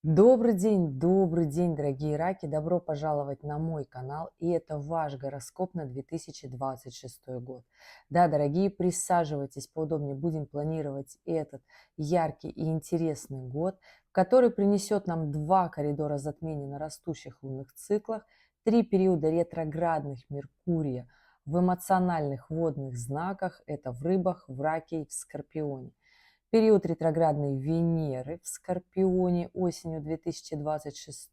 Добрый день, дорогие раки! Добро пожаловать на мой канал, и это ваш гороскоп на 2026 год. Да, дорогие, присаживайтесь поудобнее, будем планировать этот яркий и интересный год, который принесет нам два коридора затмений на растущих лунных циклах, три периода ретроградных Меркурия в эмоциональных водных знаках, это в рыбах, в раке и в скорпионе. Период ретроградной Венеры в Скорпионе осенью 2026.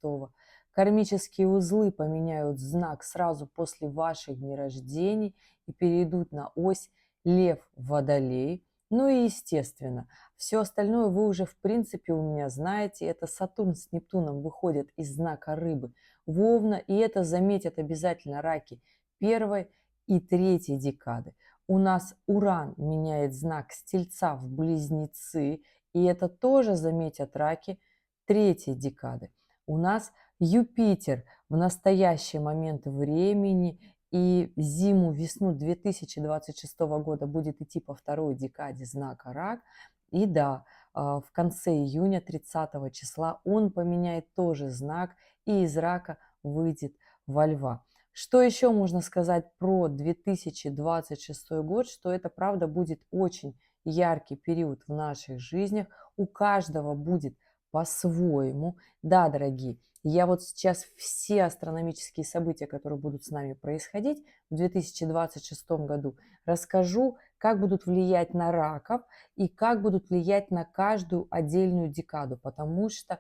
Кармические узлы поменяют знак сразу после ваших дней рождений и перейдут на ось Лев-Водолей. Ну и естественно, все остальное вы уже в принципе у меня знаете. Это Сатурн с Нептуном выходят из знака Рыбы в Овна, и это заметят обязательно раки первой и третьей декады. У нас Уран меняет знак с Тельца в Близнецы, и это тоже заметят раки третьей декады. У нас Юпитер в настоящий момент времени и зиму-весну 2026 года будет идти по второй декаде знака Рак. И да, в конце июня, 30 числа, он поменяет тоже знак и из Рака выйдет во Льва. Что еще можно сказать про 2026 год, что это, правда, будет очень яркий период в наших жизнях, у каждого будет по-своему. Да, дорогие, я вот сейчас все астрономические события, которые будут с нами происходить в 2026 году, расскажу, как будут влиять на раков и как будут влиять на каждую отдельную декаду, потому что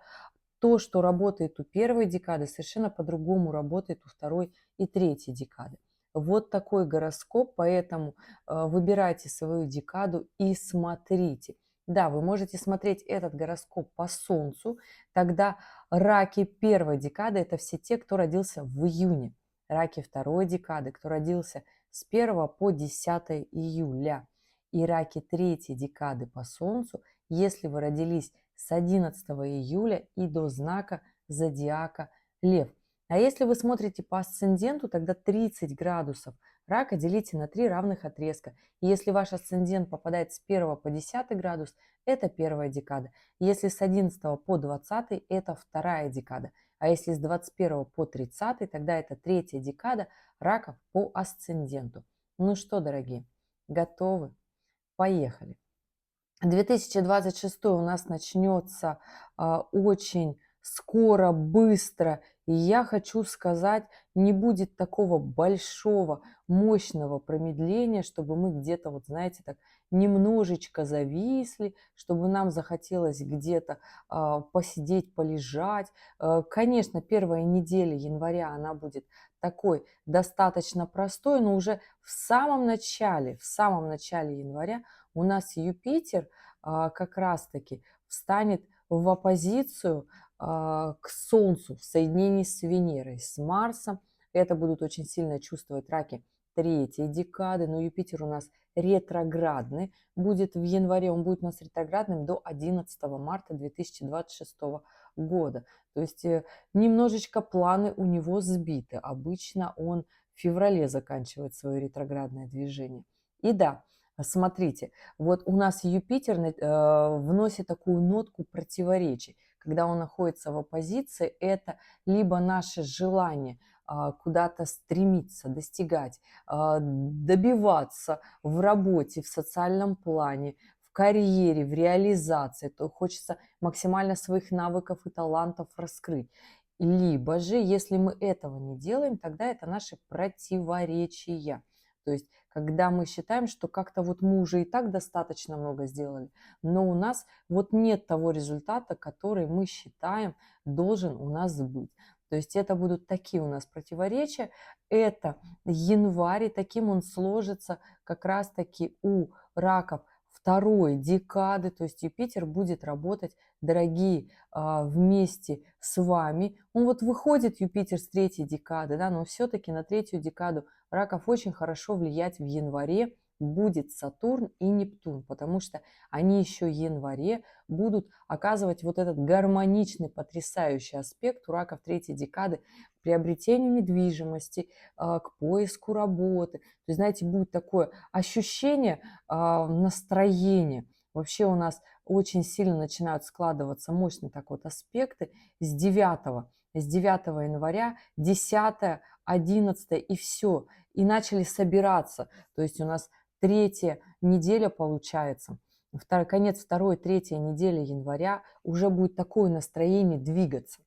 то, что работает у первой декады, совершенно по-другому работает у второй и третьей декады. Вот такой гороскоп, поэтому выбирайте свою декаду и смотрите. Да, вы можете смотреть этот гороскоп по Солнцу, тогда раки первой декады – это все те, кто родился в июне. Раки второй декады, кто родился с 1 по 10 июля. И раки третьей декады по Солнцу, если вы родились с 11 июля и до знака зодиака Лев. А если вы смотрите по асценденту, тогда 30 градусов рака делите на 3 равных отрезка. И если ваш асцендент попадает с 1 по 10 градус, это первая декада. Если с 11 по 20, это вторая декада. А если с 21 по 30, тогда это третья декада раков по асценденту. Ну что, дорогие, готовы? Поехали! 2026 у нас начнется очень скоро, быстро. И я хочу сказать, не будет такого большого, мощного промедления, чтобы мы где-то, вот знаете, так немножечко зависли, чтобы нам захотелось где-то посидеть, полежать. Конечно, первая неделя января, она будет такой достаточно простой, но уже в самом начале января у нас Юпитер как раз-таки встанет в оппозицию к Солнцу в соединении с Венерой, с Марсом. Это будут очень сильно чувствовать раки третьей декады, но Юпитер у нас ретроградный будет в январе, он будет у нас ретроградным до 11 марта 2026 года. То есть немножечко планы у него сбиты. Обычно он в феврале заканчивает свое ретроградное движение. И да, смотрите, вот у нас Юпитер вносит такую нотку противоречий. Когда он находится в оппозиции, это либо наше желание куда-то стремиться, достигать, добиваться в работе, в социальном плане, в карьере, в реализации, то хочется максимально своих навыков и талантов раскрыть. Либо же, если мы этого не делаем, тогда это наши противоречия. То есть, когда мы считаем, что как-то вот мы уже и так достаточно много сделали, но у нас вот нет того результата, который мы считаем должен у нас быть. То есть это будут такие у нас противоречия. Это январь, и таким он сложится как раз-таки у раков второй декады. То есть Юпитер будет работать, дорогие, вместе с вами. Он вот выходит, Юпитер, с третьей декады, да, но все-таки на третью декаду раков очень хорошо влиять в январе будет Сатурн и Нептун, потому что они еще в январе будут оказывать вот этот гармоничный, потрясающий аспект у раков третьей декады к приобретению недвижимости, к поиску работы. То есть, знаете, будет такое ощущение настроения, Вообще у нас очень сильно начинают складываться мощные так вот аспекты с 9 января, 10, 11 и все. И начали собираться. То есть у нас третья неделя получается. Конец второй, третья неделя января уже будет такое настроение двигаться.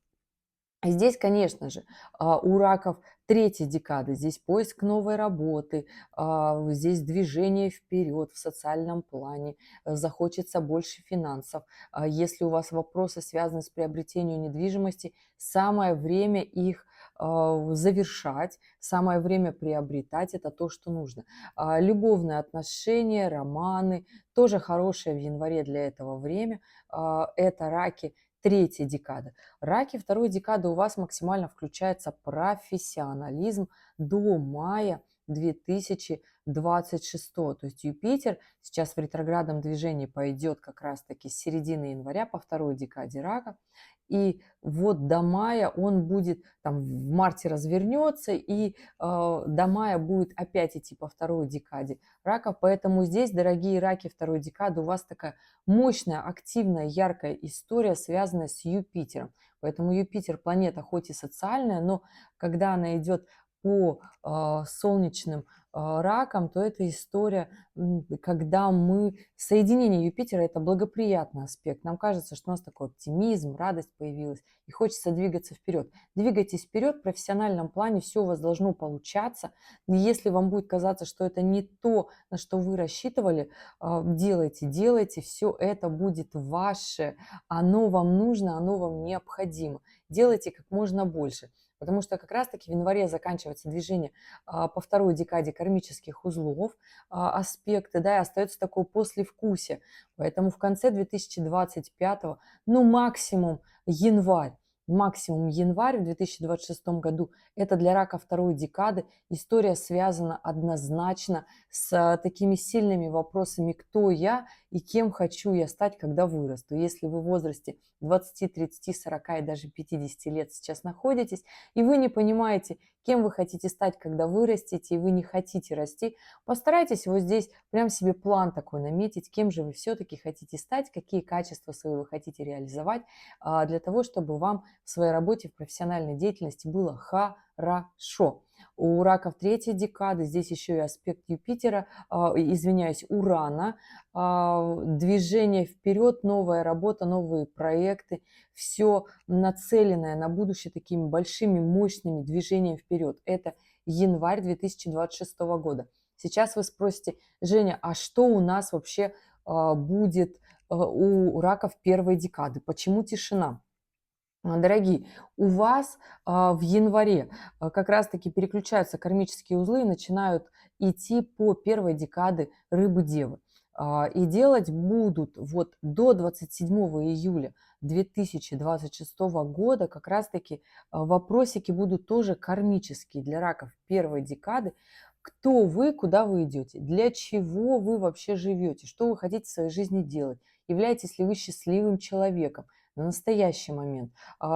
Здесь, конечно же, у раков третьей декады, здесь поиск новой работы, здесь движение вперед в социальном плане, захочется больше финансов. Если у вас вопросы связаны с приобретением недвижимости, самое время их завершать, самое время приобретать, это то, что нужно. Любовные отношения, романы, тоже хорошее в январе для этого время. Это раки третьей декады. Раки второй декады у вас максимально включается профессионализм до мая 2026. То есть Юпитер сейчас в ретроградном движении пойдет как раз-таки с середины января по второй декаде рака. И вот до мая он будет, там в марте развернется, и до мая будет опять идти по второй декаде раков. Поэтому здесь, дорогие раки второй декады, у вас такая мощная, активная, яркая история, связанная с Юпитером. Поэтому Юпитер планета хоть и социальная, но когда она идет по солнечным ракам, то это история, когда мы... Соединение Юпитера – это благоприятный аспект. Нам кажется, что у нас такой оптимизм, радость появилась, и хочется двигаться вперед. Двигайтесь вперед в профессиональном плане, все у вас должно получаться. И если вам будет казаться, что это не то, на что вы рассчитывали, делайте, все это будет ваше, оно вам нужно, оно вам необходимо. Делайте как можно больше. Потому что как раз-таки в январе заканчивается движение по второй декаде кармических узлов, аспекты, да, и остается такое послевкусие. Поэтому в конце 2025, ну максимум январь в 2026 году, это для рака второй декады история связана однозначно с такими сильными вопросами «кто я?» и «кем хочу я стать, когда вырасту?». Если вы в возрасте 20, 30, 40 и даже 50 лет сейчас находитесь, и вы не понимаете, кем вы хотите стать, когда вырастете, и вы не хотите расти, постарайтесь вот здесь прям себе план такой наметить, кем же вы все-таки хотите стать, какие качества свои вы хотите реализовать, для того, чтобы вам в своей работе, в профессиональной деятельности было хорошо. У раков третьей декады здесь еще и аспект Юпитера, Урана, движение вперед, новая работа, новые проекты, все нацеленное на будущее такими большими, мощными движениями вперед. Это январь 2026 года. Сейчас вы спросите: Женя, а что у нас вообще будет у раков первой декады? Почему тишина? Дорогие, у вас в январе как раз-таки переключаются кармические узлы и начинают идти по первой декады Рыбы-Девы. И делать будут вот до 27 июля 2026 года как раз-таки вопросики будут тоже кармические для раков первой декады. Кто вы, куда вы идете, для чего вы вообще живете, что вы хотите в своей жизни делать, являетесь ли вы счастливым человеком на настоящий момент,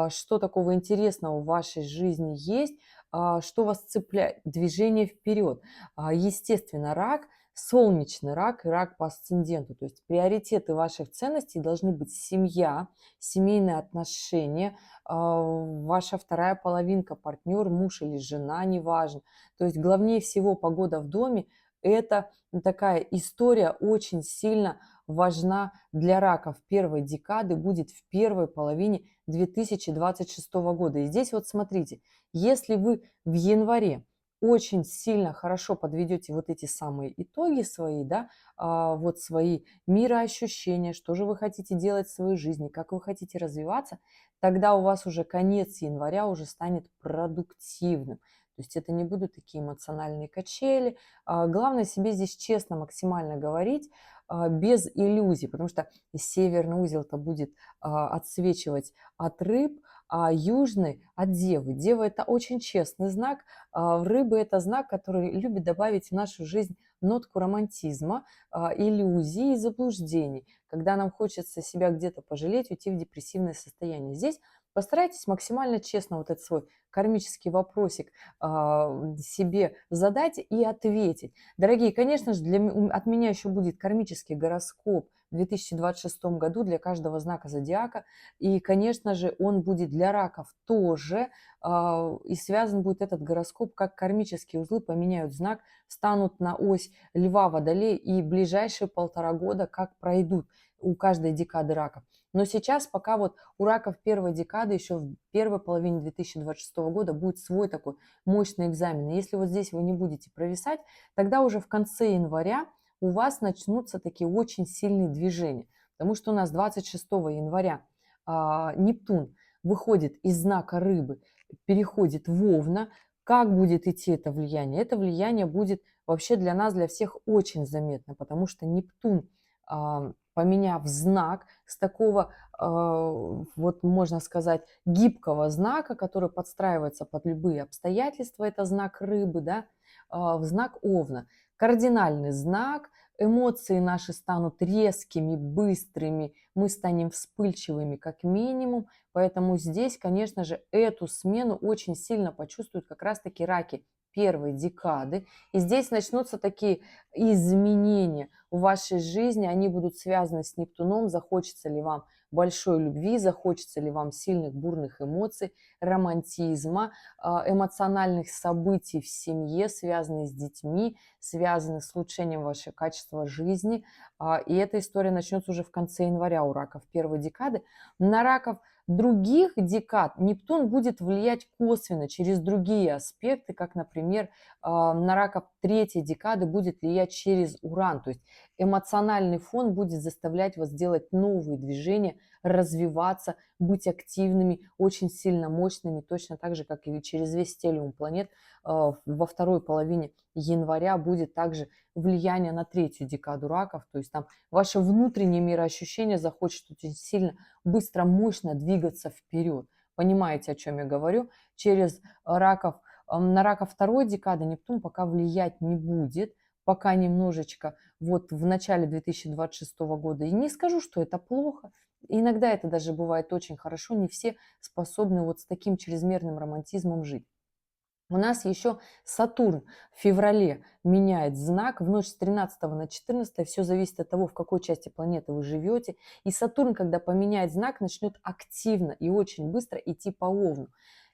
что такого интересного в вашей жизни есть, что вас цепляет, движение вперед. Естественно, рак, солнечный рак и рак по асценденту, то есть приоритеты ваших ценностей должны быть семья, семейные отношения, ваша вторая половинка, партнер, муж или жена, неважно. То есть главнее всего погода в доме – это такая история очень сильно важна для раков первой декады, будет в первой половине 2026 года. И здесь вот смотрите, если вы в январе очень сильно хорошо подведете вот эти самые итоги свои, да, вот свои мироощущения, что же вы хотите делать в своей жизни, как вы хотите развиваться, тогда у вас уже конец января уже станет продуктивным. То есть это не будут такие эмоциональные качели. Главное себе здесь честно максимально говорить, без иллюзий, потому что северный узел-то будет отсвечивать от рыб, а южный от девы. Дева – это очень честный знак, рыбы – это знак, который любит добавить в нашу жизнь нотку романтизма, иллюзий и заблуждений, когда нам хочется себя где-то пожалеть, уйти в депрессивное состояние. Здесь Постарайтесь максимально честно вот этот свой кармический вопросик себе задать и ответить. Дорогие, конечно же, от меня еще будет кармический гороскоп в 2026 году для каждого знака зодиака. И, конечно же, он будет для раков тоже. И связан будет этот гороскоп, как кармические узлы поменяют знак, станут на ось Льва, Водолея, и ближайшие 1,5 года как пройдут у каждой декады раков. Но сейчас пока вот у раков первой декады еще в первой половине 2026 года будет свой такой мощный экзамен. И если вот здесь вы не будете провисать, тогда уже в конце января у вас начнутся такие очень сильные движения. Потому что у нас 26 января Нептун выходит из знака Рыбы, переходит в Овна. Как будет идти это влияние? Это влияние будет вообще для нас, для всех очень заметно, потому что Нептун, поменяв знак с такого, вот можно сказать, гибкого знака, который подстраивается под любые обстоятельства, это знак Рыбы, да, в знак Овна. Кардинальный знак, эмоции наши станут резкими, быстрыми, мы станем вспыльчивыми как минимум, поэтому здесь, конечно же, эту смену очень сильно почувствуют как раз-таки раки первой декады, и здесь начнутся такие изменения в вашей жизни, они будут связаны с Нептуном, захочется ли вам большой любви, захочется ли вам сильных бурных эмоций, романтизма, эмоциональных событий в семье, связанных с детьми, связанных с улучшением вашего качества жизни. И эта история начнется уже в конце января у раков первой декады. На раков других декад Нептун будет влиять косвенно через другие аспекты, как, например, на раков третьей декады будет влиять через Уран. То есть эмоциональный фон будет заставлять вас делать новые движения, развиваться, быть активными, очень сильно мощными, точно так же, как и через весь стелиум планет во второй половине января будет также влияние на третью декаду раков. То есть там ваше внутреннее мироощущение захочет очень сильно, быстро, мощно двигаться вперед. Понимаете, о чем я говорю? Через раков, на раков второй декады Нептун пока влиять не будет, пока немножечко вот в начале 2026 года. И не скажу, что это плохо. Иногда это даже бывает очень хорошо. Не все способны вот с таким чрезмерным романтизмом жить. У нас еще Сатурн в феврале меняет знак в ночь с 13 на 14. Все зависит от того, в какой части планеты вы живете. И Сатурн, когда поменяет знак, начнет активно и очень быстро идти по Овну.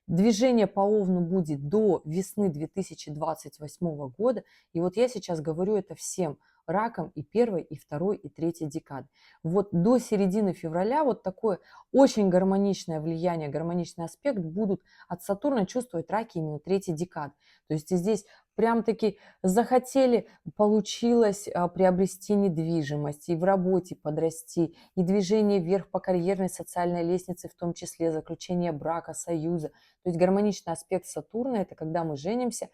Движение по Овну будет до весны 2028 года. И вот я сейчас говорю это всем ракам и первой, и второй, и третьей декады. Вот до середины февраля вот такое очень гармоничное влияние, гармоничный аспект будут от Сатурна чувствовать раки именно третьей декады. То есть здесь прям-таки захотели, получилось приобрести недвижимость, и в работе подрасти, и движение вверх по карьерной социальной лестнице, в том числе заключение брака, союза. То есть гармоничный аспект Сатурна – это когда мы женимся,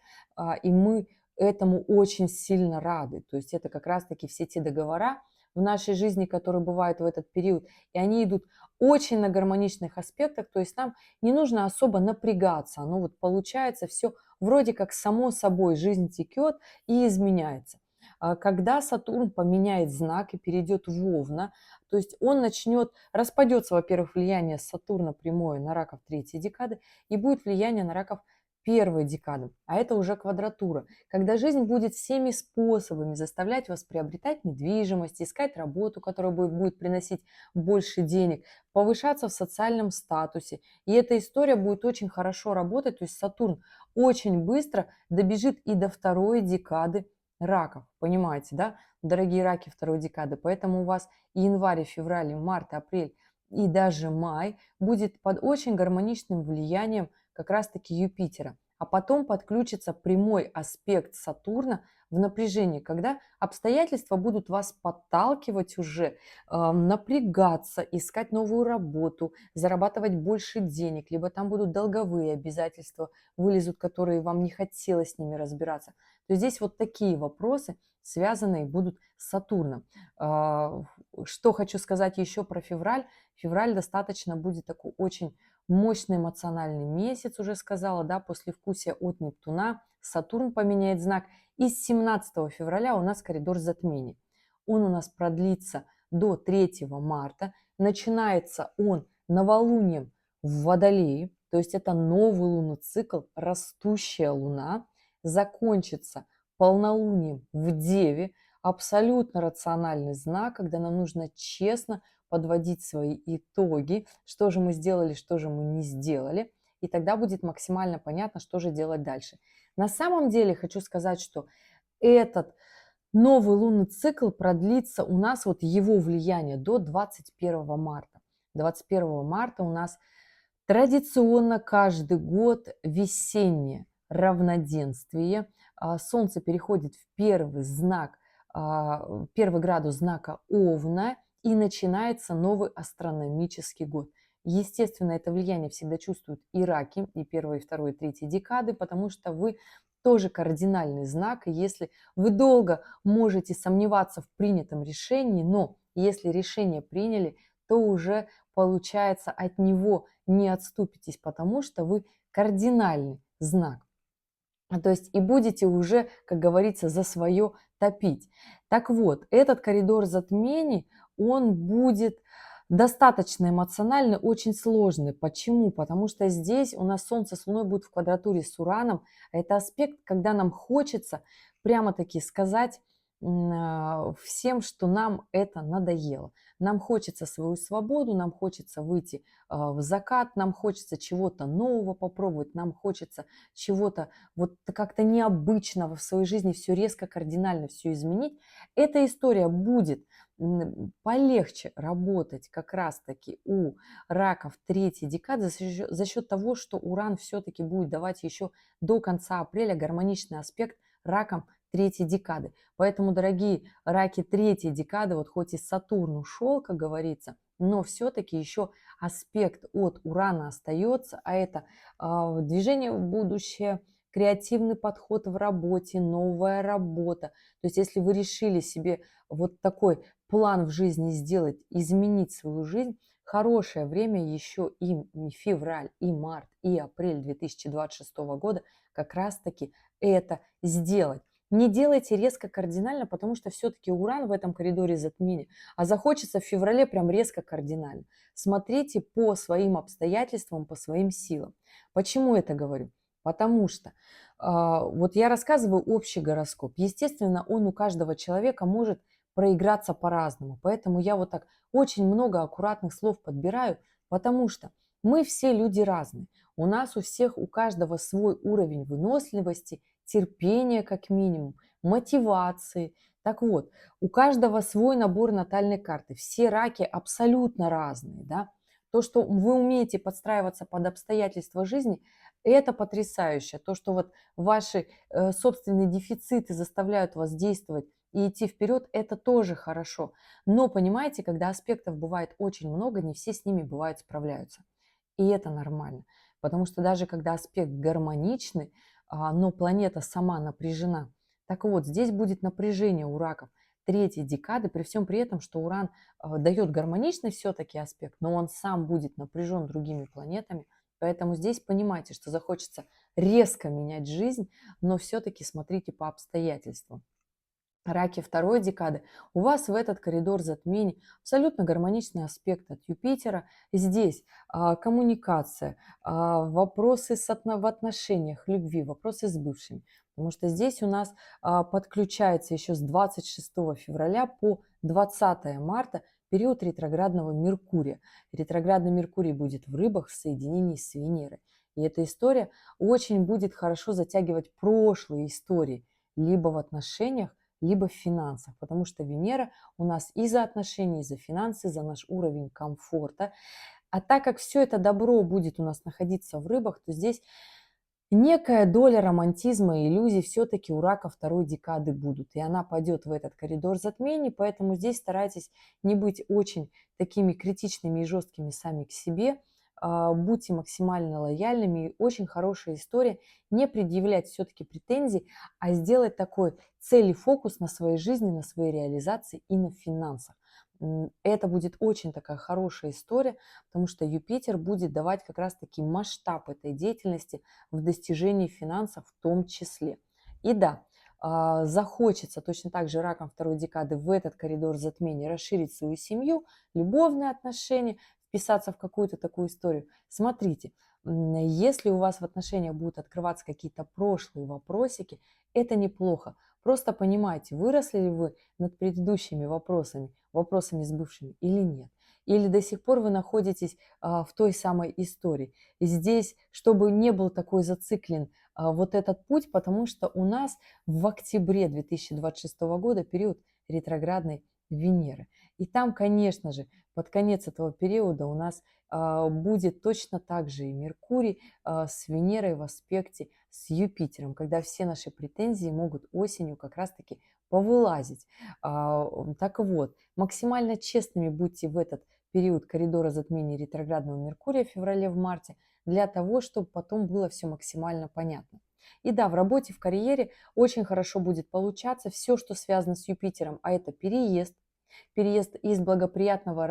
и мы этому очень сильно рады. То есть это как раз-таки все те договора в нашей жизни, которые бывают в этот период, и они идут очень на гармоничных аспектах, то есть нам не нужно особо напрягаться, оно вот получается все вроде как само собой, жизнь текет и изменяется. Когда Сатурн поменяет знак и перейдет в Овна, то есть он начнет, распадется, во-первых, влияние Сатурна прямое на раков третьей декады и будет влияние на раков первой декады, а это уже квадратура, когда жизнь будет всеми способами заставлять вас приобретать недвижимость, искать работу, которая будет приносить больше денег, повышаться в социальном статусе. И эта история будет очень хорошо работать, то есть Сатурн очень быстро добежит и до второй декады раков, понимаете, да, дорогие раки второй декады. Поэтому у вас и январь, и февраль, и март, и апрель, и даже май будет под очень гармоничным влиянием как раз-таки Юпитера. А потом подключится прямой аспект Сатурна в напряжении, когда обстоятельства будут вас подталкивать уже напрягаться, искать новую работу, зарабатывать больше денег, либо там будут долговые обязательства, вылезут, которые вам не хотелось с ними разбираться. То здесь вот такие вопросы, связанные будут с Сатурном. Что хочу сказать еще про февраль. Февраль достаточно будет такой очень мощный эмоциональный месяц, уже сказала, да, послевкусие от Нептуна. Сатурн поменяет знак. И с 17 февраля у нас коридор затмений. Он у нас продлится до 3 марта. Начинается он новолунием в Водолее, то есть это новый лунный цикл, растущая луна, закончится полнолунием в Деве, абсолютно рациональный знак, когда нам нужно честно подводить свои итоги, что же мы сделали, что же мы не сделали, и тогда будет максимально понятно, что же делать дальше. На самом деле хочу сказать, что этот новый лунный цикл продлится у нас, вот его влияние, до 21 марта. 21 марта у нас традиционно каждый год весеннее равноденствие. Солнце переходит в первый градус знака Овна, и начинается новый астрономический год. Естественно, это влияние всегда чувствуют и раки, и первой, и второй, и третьей декады, потому что вы тоже кардинальный знак, и если вы долго можете сомневаться в принятом решении, но если решение приняли, то уже получается от него не отступитесь, потому что вы кардинальный знак. То есть и будете уже, как говорится, за свое топить. Так вот, этот коридор затмений, он будет достаточно эмоциональный, очень сложный. Почему? Потому что здесь у нас Солнце с Луной будут в квадратуре с Ураном. Это аспект, когда нам хочется прямо-таки сказать всем, что нам это надоело. Нам хочется свою свободу, нам хочется выйти в закат, нам хочется чего-то нового попробовать, нам хочется чего-то вот как-то необычного в своей жизни, все резко, кардинально все изменить. Эта история будет полегче работать как раз-таки у раков третьей декады за счет того, что Уран все-таки будет давать еще до конца апреля гармоничный аспект ракам третьей декады. Поэтому, дорогие раки третьей декады, вот хоть и Сатурн ушел, как говорится, но все-таки еще аспект от Урана остается, а это движение в будущее, креативный подход в работе, новая работа. То есть если вы решили себе вот такой план в жизни сделать, изменить свою жизнь, хорошее время еще и февраль, и март, и апрель 2026 года как раз-таки это сделать. Не делайте резко кардинально, потому что все-таки Уран в этом коридоре затмения, а захочется в феврале прям резко кардинально. Смотрите по своим обстоятельствам, по своим силам. Почему это говорю? Потому что вот я рассказываю общий гороскоп. Естественно, он у каждого человека может проиграться по-разному. Поэтому я вот так очень много аккуратных слов подбираю, потому что мы все люди разные. У нас у всех, у каждого свой уровень выносливости, терпения как минимум, мотивации. Так вот, у каждого свой набор натальной карты. Все раки абсолютно разные, да. То, что вы умеете подстраиваться под обстоятельства жизни, это потрясающе. То, что вот ваши собственные дефициты заставляют вас действовать и идти вперед, это тоже хорошо. Но понимаете, когда аспектов бывает очень много, не все с ними бывают справляются. И это нормально. Потому что даже когда аспект гармоничный, но планета сама напряжена. Так вот, здесь будет напряжение у раков третьей декады, при всем при этом, что Уран дает гармоничный все-таки аспект, но он сам будет напряжен другими планетами. Поэтому здесь понимайте, что захочется резко менять жизнь, но все-таки смотрите по обстоятельствам. Раки второй декады, у вас в этот коридор затмений абсолютно гармоничный аспект от Юпитера. Здесь коммуникация, вопросы в отношениях, любви, вопросы с бывшими. Потому что здесь у нас подключается еще с 26 февраля по 20 марта период ретроградного Меркурия. Ретроградный Меркурий будет в рыбах в соединении с Венерой. И эта история очень будет хорошо затягивать прошлые истории, либо в отношениях, либо в финансах, потому что Венера у нас и за отношения, и за финансы, за наш уровень комфорта. А так как все это добро будет у нас находиться в рыбах, то здесь некая доля романтизма и иллюзий все-таки у рака второй декады будут. И она пойдет в этот коридор затмений, поэтому здесь старайтесь не быть очень такими критичными и жесткими сами к себе, будьте максимально лояльными. И очень хорошая история не предъявлять все-таки претензий, а сделать такой цель и фокус на своей жизни, на своей реализации и на финансах. Это будет очень такая хорошая история, потому что Юпитер будет давать как раз-таки масштаб этой деятельности в достижении финансов в том числе. И да, захочется точно так же раком второй декады в этот коридор затмения расширить свою семью, любовные отношения, вписаться в какую-то такую историю. Смотрите, если у вас в отношениях будут открываться какие-то прошлые вопросики, это неплохо. Просто понимайте, выросли ли вы над предыдущими вопросами с бывшими или нет. Или до сих пор вы находитесь в той самой истории. И здесь, чтобы не был такой зациклен вот этот путь, потому что у нас в октябре 2026 года период ретроградной Венеры. И там, конечно же, под конец этого периода у нас будет точно так же и Меркурий с Венерой в аспекте с Юпитером, когда все наши претензии могут осенью как раз-таки повылазить. Так вот, максимально честными будьте в этот период коридора затмения ретроградного Меркурия в феврале, в марте, для того, чтобы потом было все максимально понятно. И да, в работе, в карьере очень хорошо будет получаться все, что связано с Юпитером, а это переезд из неблагоприятного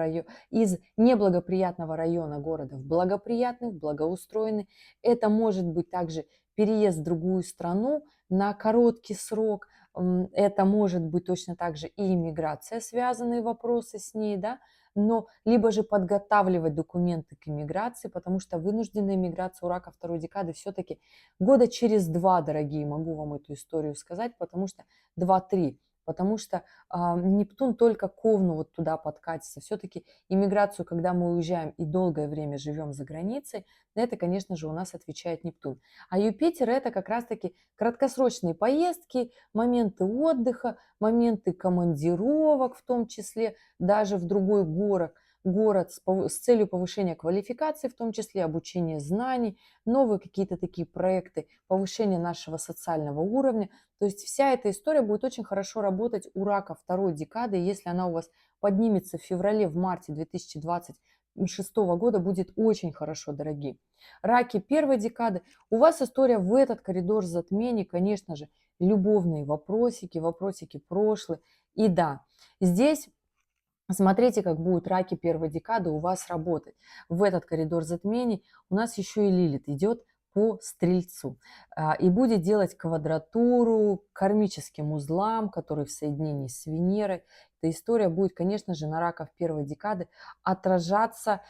района города в благоприятный, в благоустроенный. Это может быть также переезд в другую страну на короткий срок. Это может быть точно так же и иммиграция, связанные вопросы с ней, да, но либо же подготавливать документы к иммиграции, потому что вынужденная иммиграция у рака второй декады все-таки года через 2, дорогие, могу вам эту историю сказать, потому что 2-3, потому что Нептун только к Овну вот туда подкатится. Все-таки иммиграцию, когда мы уезжаем и долгое время живем за границей, на это, конечно же, у нас отвечает Нептун. А Юпитер – это как раз-таки краткосрочные поездки, моменты отдыха, моменты командировок, в том числе даже в другой город с целью повышения квалификации, в том числе обучения знаний, новые какие-то такие проекты, повышения нашего социального уровня. То есть вся эта история будет очень хорошо работать у рака второй декады, если она у вас поднимется в феврале, в марте 2026 года, будет очень хорошо, дорогие. Раки первой декады, у вас история в этот коридор затмений, конечно же, любовные вопросики прошлые. И да, здесь смотрите, как будут раки первой декады у вас работать. В этот коридор затмений у нас еще и Лилит идет по Стрельцу. И будет делать квадратуру к кармическим узлам, которые в соединении с Венерой. Эта история будет, конечно же, на раков первой декады отражаться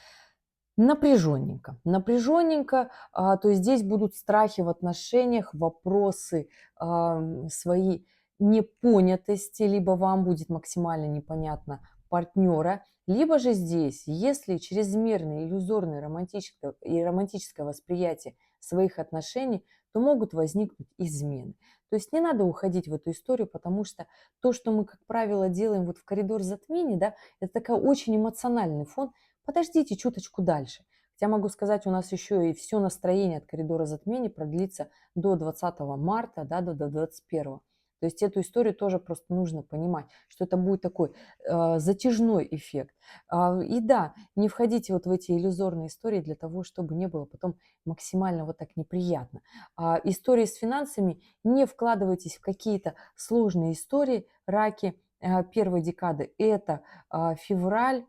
напряженненько. То есть здесь будут страхи в отношениях, вопросы свои непонятости, либо вам будет максимально непонятно партнера, либо же здесь, если чрезмерное иллюзорное романтическое восприятие своих отношений, то могут возникнуть измены. То есть не надо уходить в эту историю, потому что то, что мы, как правило, делаем вот в коридор затмений, да, это такой очень эмоциональный фон. Подождите чуточку дальше. Хотя могу сказать, у нас еще и все настроение от коридора затмений продлится до 20 марта, да, до 21. То есть эту историю тоже просто нужно понимать, что это будет такой затяжной эффект. И да, не входите вот в эти иллюзорные истории для того, чтобы не было потом максимально вот так неприятно. Истории с финансами, не вкладывайтесь в какие-то сложные истории. Раки первой декады – это февраль,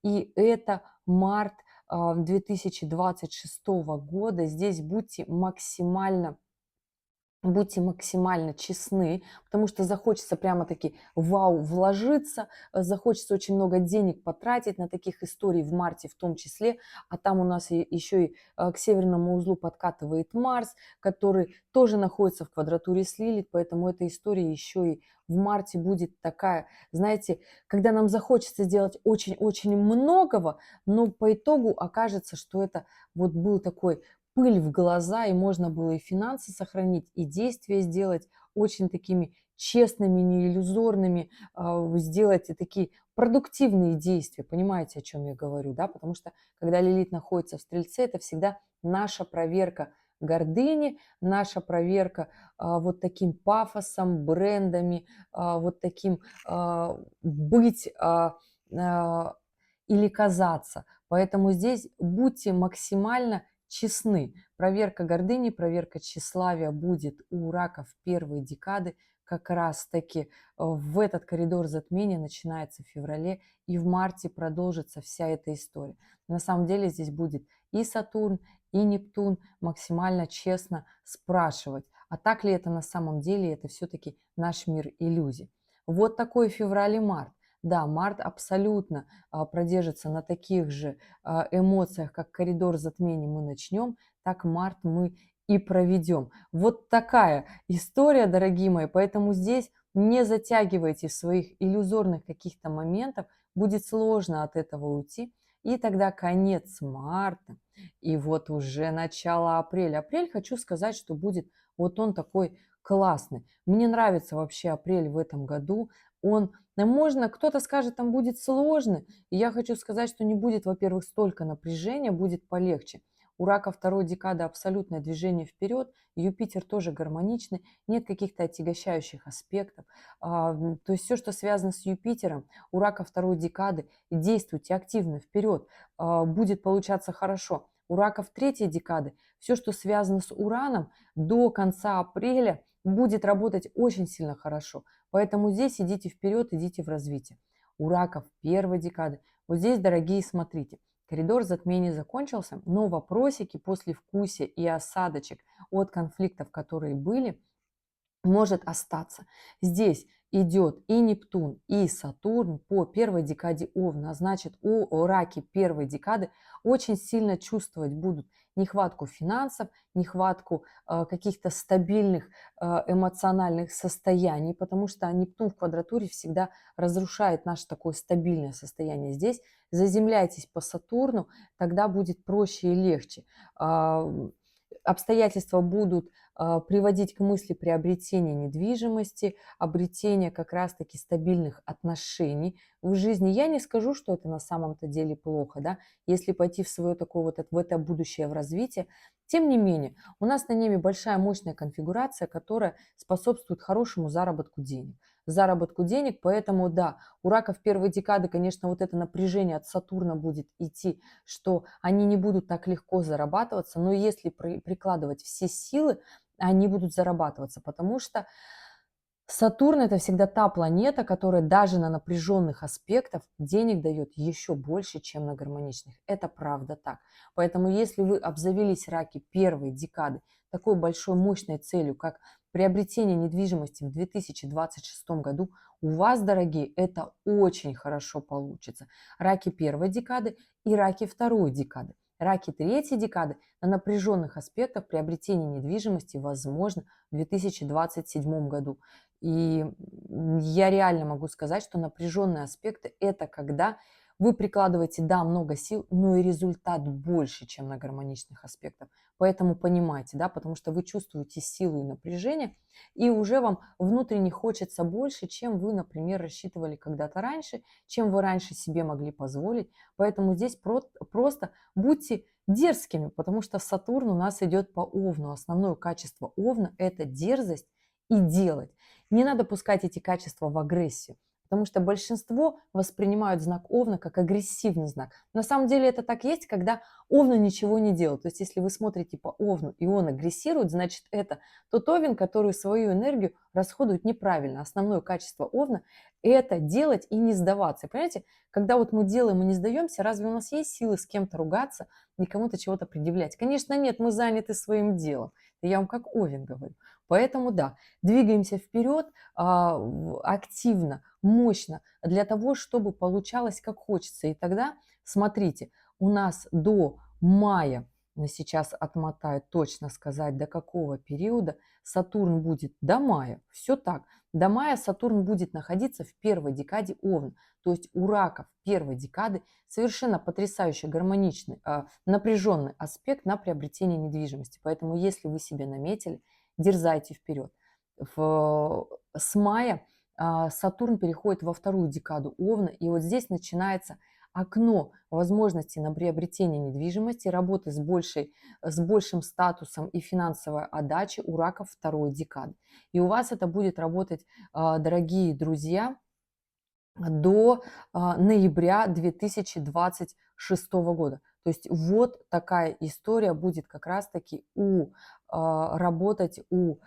и это март 2026 года. Здесь будьте максимально честны, потому что захочется прямо-таки вау вложиться, захочется очень много денег потратить на таких историй в марте в том числе, а там у нас еще и к северному узлу подкатывает Марс, который тоже находится в квадратуре с Лилит, поэтому эта история еще и в марте будет такая, знаете, когда нам захочется сделать очень-очень многого, но по итогу окажется, что это вот был такой пыль в глаза, и можно было и финансы сохранить, и действия сделать очень такими честными, не иллюзорными, сделать и такие продуктивные действия. Понимаете, о чем я говорю, да? Потому что когда Лилит находится в Стрельце, это всегда наша проверка гордыни, наша проверка вот таким пафосом, брендами, вот таким быть или казаться. Поэтому здесь будьте максимально честны. Проверка гордыни, проверка тщеславия будет у раков первой декады. Как раз-таки в этот коридор затмения начинается в феврале, и в марте продолжится вся эта история. На самом деле здесь будет и Сатурн, и Нептун максимально честно спрашивать, а так ли это на самом деле, это все-таки наш мир иллюзий. Вот такой февраль и март. да, март абсолютно продержится на таких же эмоциях, как коридор затмений мы начнем, так март мы и проведем. Вот такая история, дорогие мои, поэтому здесь не затягивайте своих иллюзорных каких-то моментов, будет сложно от этого уйти, и тогда конец марта, и вот уже начало апреля. Апрель, хочу сказать, что будет вот он такой классный. Мне нравится вообще апрель в этом году. Он, можно, кто-то скажет, там будет сложный. И я хочу сказать, что не будет, во-первых, столько напряжения, будет полегче. У рака второй декады абсолютное движение вперед, Юпитер тоже гармоничный, нет каких-то отягощающих аспектов. То есть все, что связано с Юпитером, у рака второй декады, действуйте активно вперед, будет получаться хорошо. У раков третьей декады все, что связано с Ураном, до конца апреля будет работать очень сильно хорошо. Поэтому здесь идите вперед, идите в развитие. У раков первой декады, вот здесь, дорогие, смотрите, коридор затмений закончился, но вопросики после вкусия и осадочек от конфликтов, которые были, может остаться. Здесь идет и Нептун, и Сатурн по первой декаде Овна. А значит, у раки первой декады очень сильно чувствовать будут нехватку финансов, нехватку каких-то стабильных эмоциональных состояний, потому что Нептун в квадратуре всегда разрушает наше такое стабильное состояние. Здесь заземляйтесь по Сатурну, тогда будет проще и легче. Обстоятельства будут приводить к мысли приобретения недвижимости, обретения как раз-таки стабильных отношений в жизни. Я не скажу, что это на самом-то деле плохо, да, если пойти в свое такое вот в это будущее, в развитие. Тем не менее, у нас на небе большая мощная конфигурация, которая способствует хорошему заработку денег, поэтому да, у раков первой декады, конечно, вот это напряжение от Сатурна будет идти, что они не будут так легко зарабатываться, но если прикладывать все силы, они будут зарабатываться, потому что Сатурн это всегда та планета, которая даже на напряженных аспектах денег дает еще больше, чем на гармоничных. Это правда так. Поэтому если вы обзавелись раки первой декады такой большой мощной целью, как приобретение недвижимости в 2026 году, у вас, дорогие, это очень хорошо получится. Раки первой декады и раки второй декады. Раки третьей декады на напряженных аспектах приобретения недвижимости возможно в 2027 году. И я реально могу сказать, что напряженные аспекты – это когда вы прикладываете, да, много сил, но и результат больше, чем на гармоничных аспектах. Поэтому понимайте, да, потому что вы чувствуете силу и напряжение, и уже вам внутренне хочется больше, чем вы, например, рассчитывали когда-то раньше, чем вы раньше себе могли позволить. Поэтому здесь просто будьте дерзкими, потому что Сатурн у нас идет по Овну. Основное качество Овна – это дерзость и делать. Не надо пускать эти качества в агрессию, потому что большинство воспринимают знак Овна как агрессивный знак. На самом деле это так есть, когда Овна ничего не делает. То есть если вы смотрите по Овну и он агрессирует, значит это тот Овен, который свою энергию расходует неправильно. Основное качество Овна – это делать и не сдаваться. Понимаете, когда вот мы делаем и не сдаемся, разве у нас есть силы с кем-то ругаться и кому-то чего-то предъявлять? Конечно нет, мы заняты своим делом. Я вам как Овен говорю. Поэтому да, двигаемся вперед активно, мощно, для того, чтобы получалось как хочется. И тогда, смотрите, у нас до мая, сейчас отмотаю точно сказать, до какого периода Сатурн будет до мая, все так, до мая Сатурн будет находиться в первой декаде Овна. То есть у раков первой декады совершенно потрясающий, гармоничный, напряженный аспект на приобретение недвижимости. Поэтому если вы себе наметили, дерзайте вперед. С мая Сатурн переходит во вторую декаду Овна, и вот здесь начинается окно возможностей на приобретение недвижимости, работы с большим статусом и финансовой отдачи у раков второй декады. И у вас это будет работать, дорогие друзья, до ноября 2026 года. То есть вот такая история будет как раз-таки работать у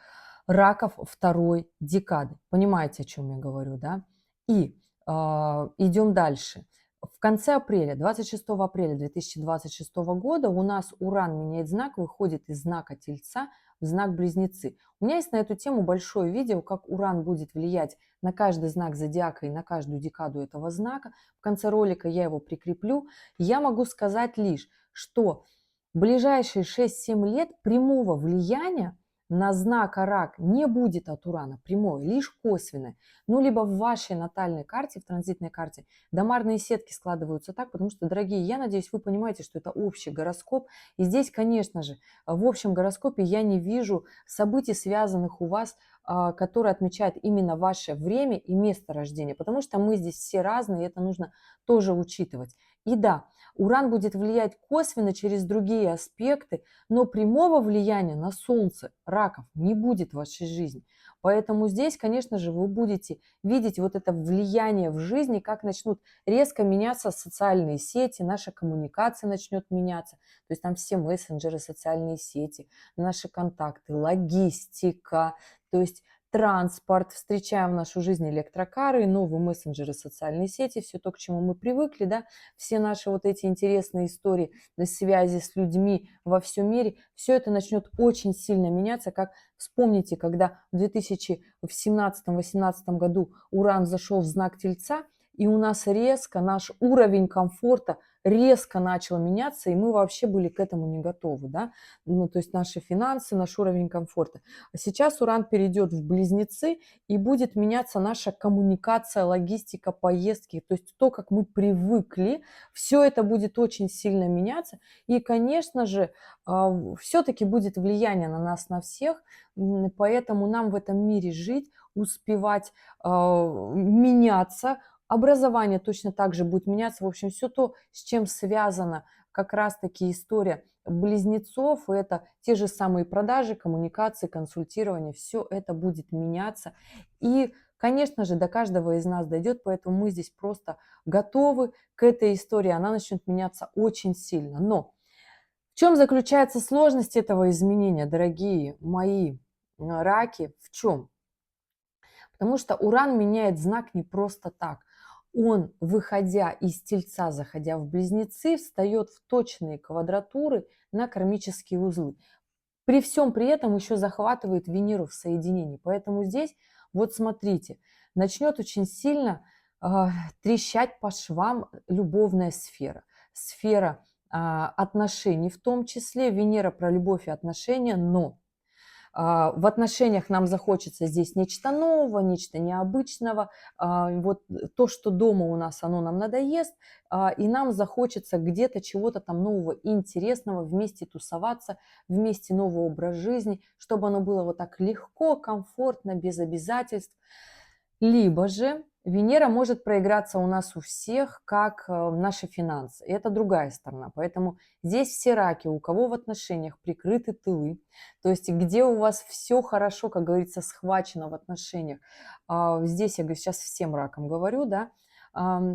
раков второй декады. Понимаете, о чем я говорю, да? И идем дальше. В конце апреля, 26 апреля 2026 года у нас Уран меняет знак, выходит из знака Тельца в знак Близнецы. У меня есть на эту тему большое видео, как Уран будет влиять на каждый знак зодиака и на каждую декаду этого знака. В конце ролика я его прикреплю. Я могу сказать лишь, что ближайшие 6-7 лет прямого влияния на знак Рак не будет от Урана, прямое, лишь косвенное. Ну, либо в вашей натальной карте, в транзитной карте, домарные сетки складываются так, потому что, дорогие, я надеюсь, вы понимаете, что это общий гороскоп. И здесь, конечно же, в общем гороскопе я не вижу событий, связанных у вас, которые отмечают именно ваше время и место рождения, потому что мы здесь все разные, и это нужно тоже учитывать. И да, Уран будет влиять косвенно через другие аспекты, но прямого влияния на Солнце, раков, не будет в вашей жизни. Поэтому здесь, конечно же, вы будете видеть вот это влияние в жизни, как начнут резко меняться социальные сети, наша коммуникация начнет меняться. То есть там все мессенджеры, социальные сети, наши контакты, логистика, то есть транспорт, встречаем в нашу жизнь электрокары, новые мессенджеры, социальные сети, все то, к чему мы привыкли, да, все наши вот эти интересные истории, связи с людьми во всем мире, все это начнет очень сильно меняться, как вспомните, когда в 2017-2018 году Уран зашел в знак Тельца, и у нас резко наш уровень комфорта резко начал меняться, и мы вообще были к этому не готовы, да, ну, то есть наши финансы, наш уровень комфорта. А сейчас Уран перейдет в Близнецы, и будет меняться наша коммуникация, логистика, поездки, то есть то, как мы привыкли, все это будет очень сильно меняться, и, конечно же, все-таки будет влияние на нас, на всех, поэтому нам в этом мире жить, успевать меняться, образование точно так же будет меняться. В общем, все то, с чем связана как раз-таки история близнецов, это те же самые продажи, коммуникации, консультирование, все это будет меняться. И, конечно же, до каждого из нас дойдет, поэтому мы здесь просто готовы к этой истории, она начнет меняться очень сильно. Но в чем заключается сложность этого изменения, дорогие мои раки? В чем? Потому что Уран меняет знак не просто так. Он, выходя из Тельца, заходя в Близнецы, встает в точные квадратуры на кармические узлы. При всем при этом еще захватывает Венеру в соединении. Поэтому здесь, вот смотрите, начнет очень сильно трещать по швам любовная сфера. Сфера отношений, в том числе Венера про любовь и отношения, но в отношениях нам захочется здесь нечто нового, нечто необычного. Вот то, что дома у нас, оно нам надоест, и нам захочется где-то чего-то там нового и интересного, вместе тусоваться, вместе новый образ жизни, чтобы оно было вот так легко, комфортно, без обязательств. Либо же Венера может проиграться у нас у всех, как наши финансы. И это другая сторона. Поэтому здесь все раки, у кого в отношениях прикрыты тылы, то есть где у вас все хорошо, как говорится, схвачено в отношениях. Здесь я говорю, сейчас всем ракам говорю, да,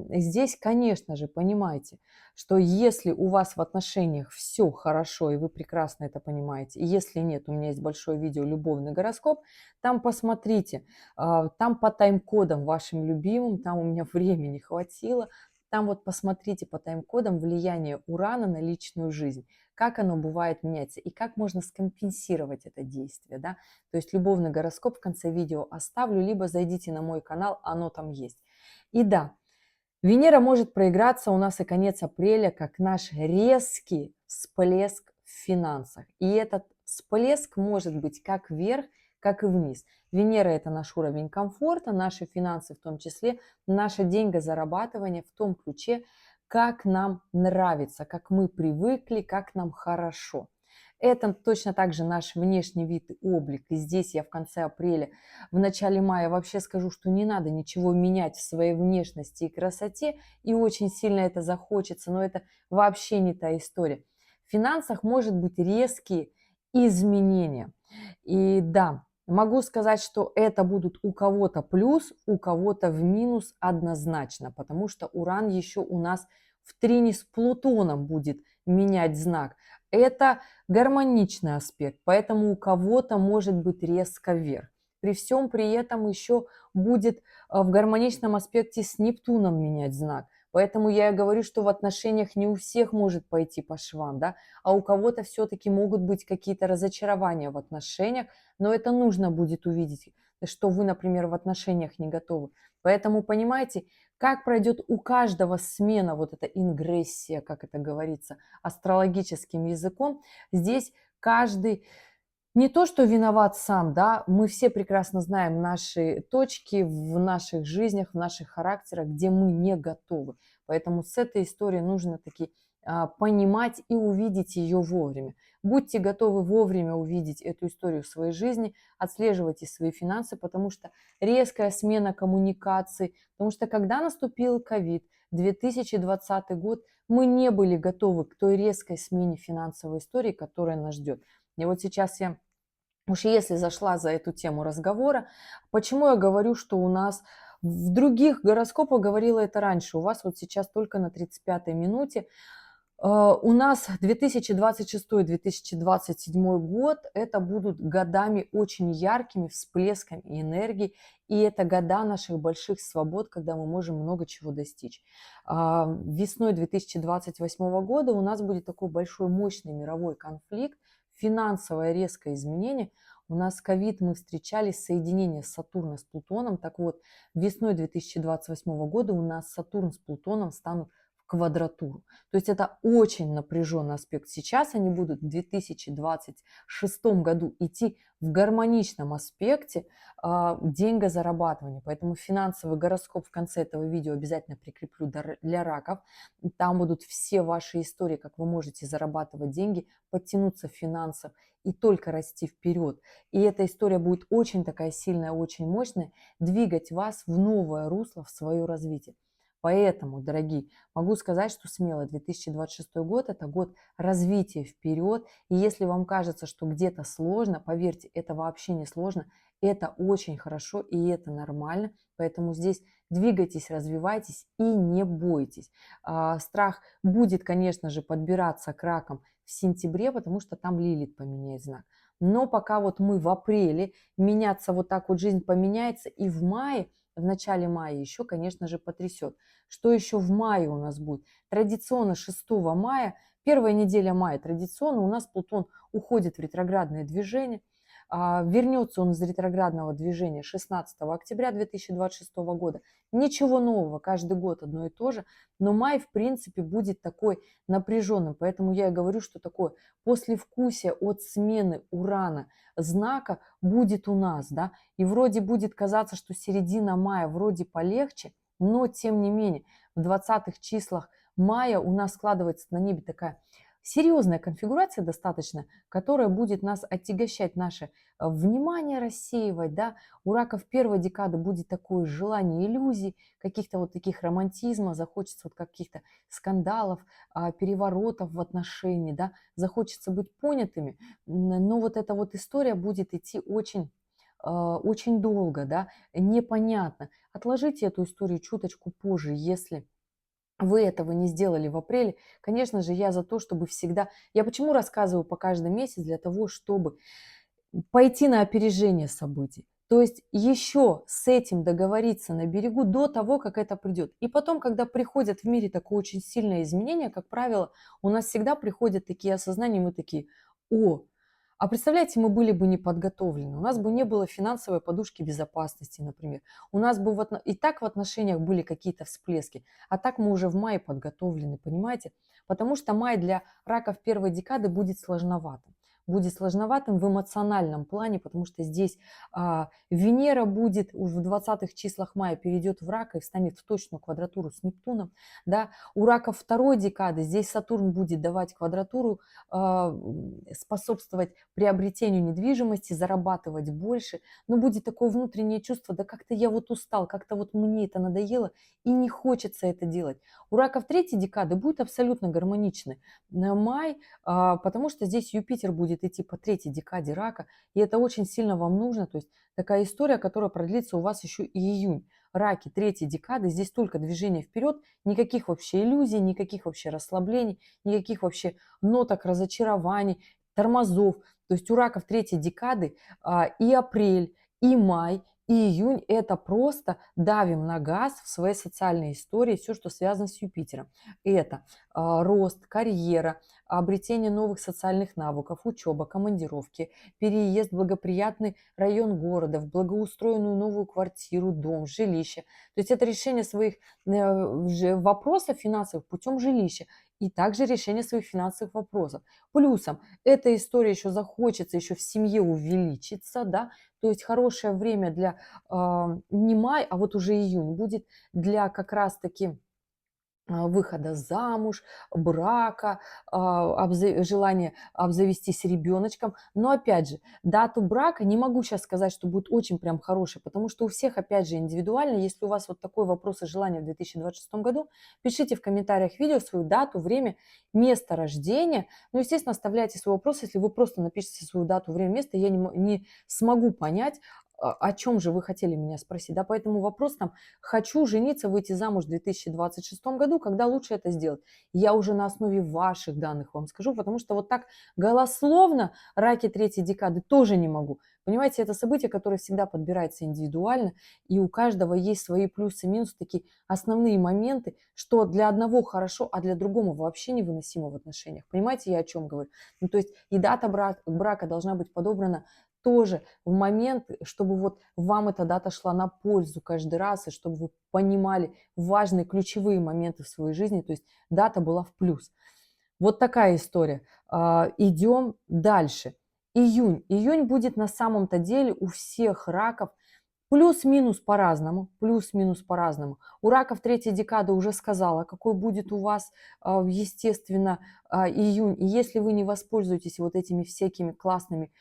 здесь, конечно же, понимайте, что если у вас в отношениях все хорошо, и вы прекрасно это понимаете, и если нет, у меня есть большое видео «Любовный гороскоп», там посмотрите, там по тайм-кодам вашим любимым, там у меня времени хватило, там вот посмотрите по тайм-кодам влияние Урана на личную жизнь, как оно бывает меняется и как можно скомпенсировать это действие, да. То есть любовный гороскоп в конце видео оставлю, либо зайдите на мой канал, оно там есть. И да, Венера может проиграться у нас и конец апреля, как наш резкий всплеск в финансах. И этот всплеск может быть как вверх, как и вниз. Венера – это наш уровень комфорта, наши финансы в том числе, наше деньгозарабатывание в том ключе, как нам нравится, как мы привыкли, как нам хорошо. Это точно так же наш внешний вид и облик. И здесь я в конце апреля, в начале мая вообще скажу, что не надо ничего менять в своей внешности и красоте, и очень сильно это захочется, но это вообще не та история. В финансах может быть резкие изменения. И да, могу сказать, что это будут у кого-то плюс, у кого-то в минус однозначно, потому что Уран еще у нас в трине с Плутоном будет менять знак. Это гармоничный аспект, поэтому у кого-то может быть резко вверх. При всем при этом еще будет в гармоничном аспекте с Нептуном менять знак. Поэтому я и говорю, что в отношениях не у всех может пойти по швам, да, а у кого-то все-таки могут быть какие-то разочарования в отношениях, но это нужно будет увидеть, что вы, например, в отношениях не готовы. Поэтому понимаете, как пройдет у каждого смена, вот эта ингрессия, как это говорится, астрологическим языком, здесь каждый не то, что виноват сам, да, мы все прекрасно знаем наши точки в наших жизнях, в наших характерах, где мы не готовы. Поэтому с этой историей нужно таки понимать и увидеть ее вовремя. Будьте готовы вовремя увидеть эту историю в своей жизни, отслеживайте свои финансы, потому что резкая смена коммуникаций, потому что когда наступил ковид, 2020 год, мы не были готовы к той резкой смене финансовой истории, которая нас ждет. И вот сейчас я уж если зашла за эту тему разговора, почему я говорю, что у нас в других гороскопах говорила это раньше, у вас вот сейчас только на 35-й минуте. У нас 2026-2027 год, это будут годами очень яркими всплесками энергии, и это года наших больших свобод, когда мы можем много чего достичь. Весной 2028 года у нас будет такой большой мощный мировой конфликт, финансовое резкое изменение. У нас ковид, мы встречали соединение Сатурна с Плутоном. Так вот, весной 2028 года у нас Сатурн с Плутоном станут в квадратуру. То есть это очень напряженный аспект. Сейчас они будут в 2026 году идти в гармоничном аспекте деньгозарабатывания. Поэтому финансовый гороскоп в конце этого видео обязательно прикреплю для раков. Там будут все ваши истории, как вы можете зарабатывать деньги, подтянуться в финансах и только расти вперед. И эта история будет очень такая сильная, очень мощная, двигать вас в новое русло, в свое развитие. Поэтому, дорогие, могу сказать, что смело 2026 год – это год развития вперед. И если вам кажется, что где-то сложно, поверьте, это вообще не сложно. Это очень хорошо и это нормально. Поэтому здесь двигайтесь, развивайтесь и не бойтесь. Страх будет, конечно же, подбираться к ракам в сентябре, потому что там Лилит поменяет знак. Но пока вот мы в апреле, меняться вот так вот жизнь поменяется, и в мае, в начале мая еще, конечно же, потрясет. Что еще в мае у нас будет? Традиционно 6 мая, первая неделя мая, традиционно у нас Плутон уходит в ретроградное движение. Вернется он из ретроградного движения 16 октября 2026 года. Ничего нового, каждый год одно и то же. Но май, в принципе, будет такой напряженным. Поэтому я и говорю, что такое послевкусие от смены Урана знака будет у нас. Да? И вроде будет казаться, что середина мая вроде полегче, но тем не менее в 20-х числах мая у нас складывается на небе такая серьезная конфигурация достаточно, которая будет нас отягощать наше внимание рассеивать, да, у раков первой декады будет такое желание иллюзий, каких-то вот таких романтизма, захочется вот каких-то скандалов, переворотов в отношении, да, захочется быть понятыми, но вот эта вот история будет идти очень долго, да, непонятно. Отложите эту историю чуточку позже, если вы этого не сделали в апреле. Конечно же, я за то, чтобы всегда... Я почему рассказываю по каждый месяц? Для того, чтобы пойти на опережение событий. То есть еще с этим договориться на берегу до того, как это придет. И потом, когда приходят в мире такое очень сильное изменение, как правило, у нас всегда приходят такие осознания, мы такие: о, а представляете, мы были бы не подготовлены, у нас бы не было финансовой подушки безопасности, например. У нас бы и так в отношениях были какие-то всплески, а так мы уже в мае подготовлены, понимаете? Потому что май для раков первой декады будет сложноватым. Будет сложноватым в эмоциональном плане, потому что здесь Венера будет в 20-х числах мая перейдет в рак и встанет в точную квадратуру с Нептуном. Да? У раков второй декады здесь Сатурн будет давать квадратуру, способствовать приобретению недвижимости, зарабатывать больше. Но будет такое внутреннее чувство: да как-то я вот устал, как-то вот мне это надоело и не хочется это делать. У раков третьей декады будет абсолютно гармоничный май, потому что здесь Юпитер будет идти по третьей декаде рака, и это очень сильно вам нужно. То есть такая история, которая продлится у вас еще и июнь. Раки третьей декады, здесь только движение вперед, никаких вообще иллюзий, никаких вообще расслаблений, никаких вообще ноток разочарований, тормозов. То есть у раков третьей декады и апрель, и май, И июнь – это просто давим на газ в своей социальной истории, все, что связано с Юпитером. Это рост, карьера, обретение новых социальных навыков, учеба, командировки, переезд в благоприятный район города, в благоустроенную новую квартиру, дом, жилище. То есть это решение своих вопросов финансовых путем жилища и также решение своих финансовых вопросов. Плюсом эта история еще захочется еще в семье увеличиться, да, то есть хорошее время для не май, а вот уже июнь будет для как раз-таки выхода замуж, брака, желание обзавестись ребеночком. Но опять же, дату брака не могу сейчас сказать, что будет очень прям хороший, потому что у всех, опять же, индивидуально. Если у вас вот такой вопрос и желание в 2026 году, пишите в комментариях видео свою дату, время, место рождения. Ну, естественно, оставляйте свой вопрос. Если вы просто напишите свою дату, время, место, я не смогу понять, о чем же вы хотели меня спросить. Да, поэтому вопрос там хочу жениться, выйти замуж в 2026 году, когда лучше это сделать? Я уже на основе ваших данных вам скажу, потому что вот так голословно раки третьей декады тоже не могу. Понимаете, это событие, которое всегда подбирается индивидуально, и у каждого есть свои плюсы и минусы, такие основные моменты, что для одного хорошо, а для другого вообще невыносимо в отношениях. Понимаете, я о чем говорю? Ну, то есть и дата брака должна быть подобрана тоже в момент, чтобы вот вам эта дата шла на пользу каждый раз, и чтобы вы понимали важные ключевые моменты в своей жизни, то есть дата была в плюс. Вот такая история. Идем дальше. Июнь. Июнь будет на самом-то деле у всех раков плюс-минус по-разному, плюс-минус по-разному. У раков третья декада уже сказала, какой будет у вас, естественно, июнь. И если вы не воспользуетесь вот этими всякими классными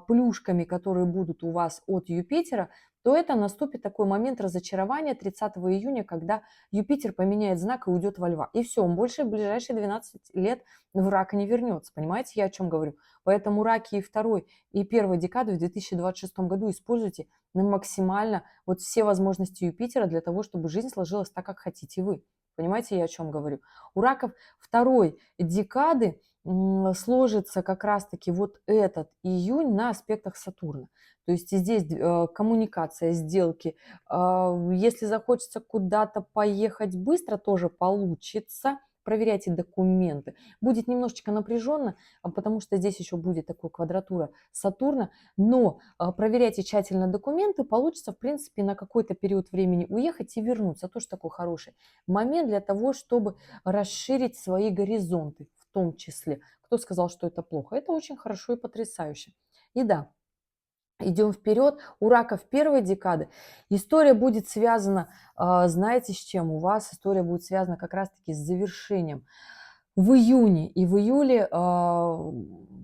плюшками, которые будут у вас от Юпитера, то это наступит такой момент разочарования 30 июня, когда Юпитер поменяет знак и уйдет во Льва. И все, он больше в ближайшие 12 лет в Рака не вернется. Понимаете, я о чем говорю? Поэтому раки и второй, и первой декады в 2026 году используйте на максимально вот все возможности Юпитера для того, чтобы жизнь сложилась так, как хотите вы. Понимаете, я о чем говорю? У раков второй декады сложится как раз-таки вот этот июнь на аспектах Сатурна. То есть здесь коммуникация, сделки. Если захочется куда-то поехать быстро, тоже получится. Проверяйте документы. Будет немножечко напряженно, потому что здесь еще будет такая квадратура Сатурна, но проверяйте тщательно документы, получится, в принципе, на какой-то период времени уехать и вернуться. Тоже такой хороший момент для того, чтобы расширить свои горизонты в том числе. Кто сказал, что это плохо? Это очень хорошо и потрясающе. И да, идем вперед. У раков первой декады история будет связана, знаете, с чем? У вас история будет связана как раз-таки с завершением в июне и в июле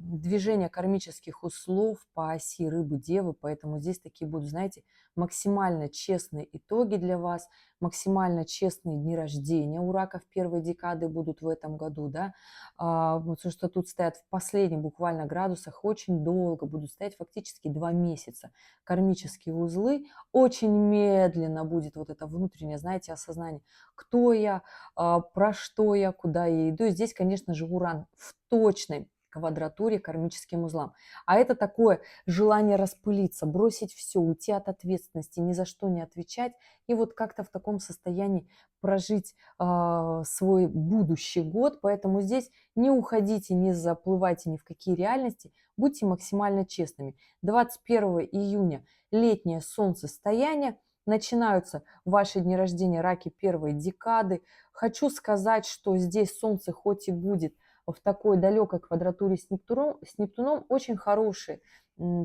движение кармических услов по оси рыбы-девы, поэтому здесь такие будут, знаете, максимально честные итоги для вас, максимально честные дни рождения у раков первой декады будут в этом году, да, потому что тут стоят в последних буквально градусах очень долго, будут стоять фактически 2 месяца кармические узлы, очень медленно будет вот это внутреннее, знаете, осознание, кто я, про что я, куда я иду. И здесь, конечно же, Уран в точной квадратуре кармическим узлам. А это такое желание распылиться, бросить все, уйти от ответственности, ни за что не отвечать и вот как-то в таком состоянии прожить свой будущий год. Поэтому здесь не уходите, не заплывайте ни в какие реальности, будьте максимально честными. 21 июня летнее солнцестояние, начинаются ваши дни рождения, раки первой декады. Хочу сказать, что здесь Солнце хоть и будет в такой далекой квадратуре с Нептуном очень хороший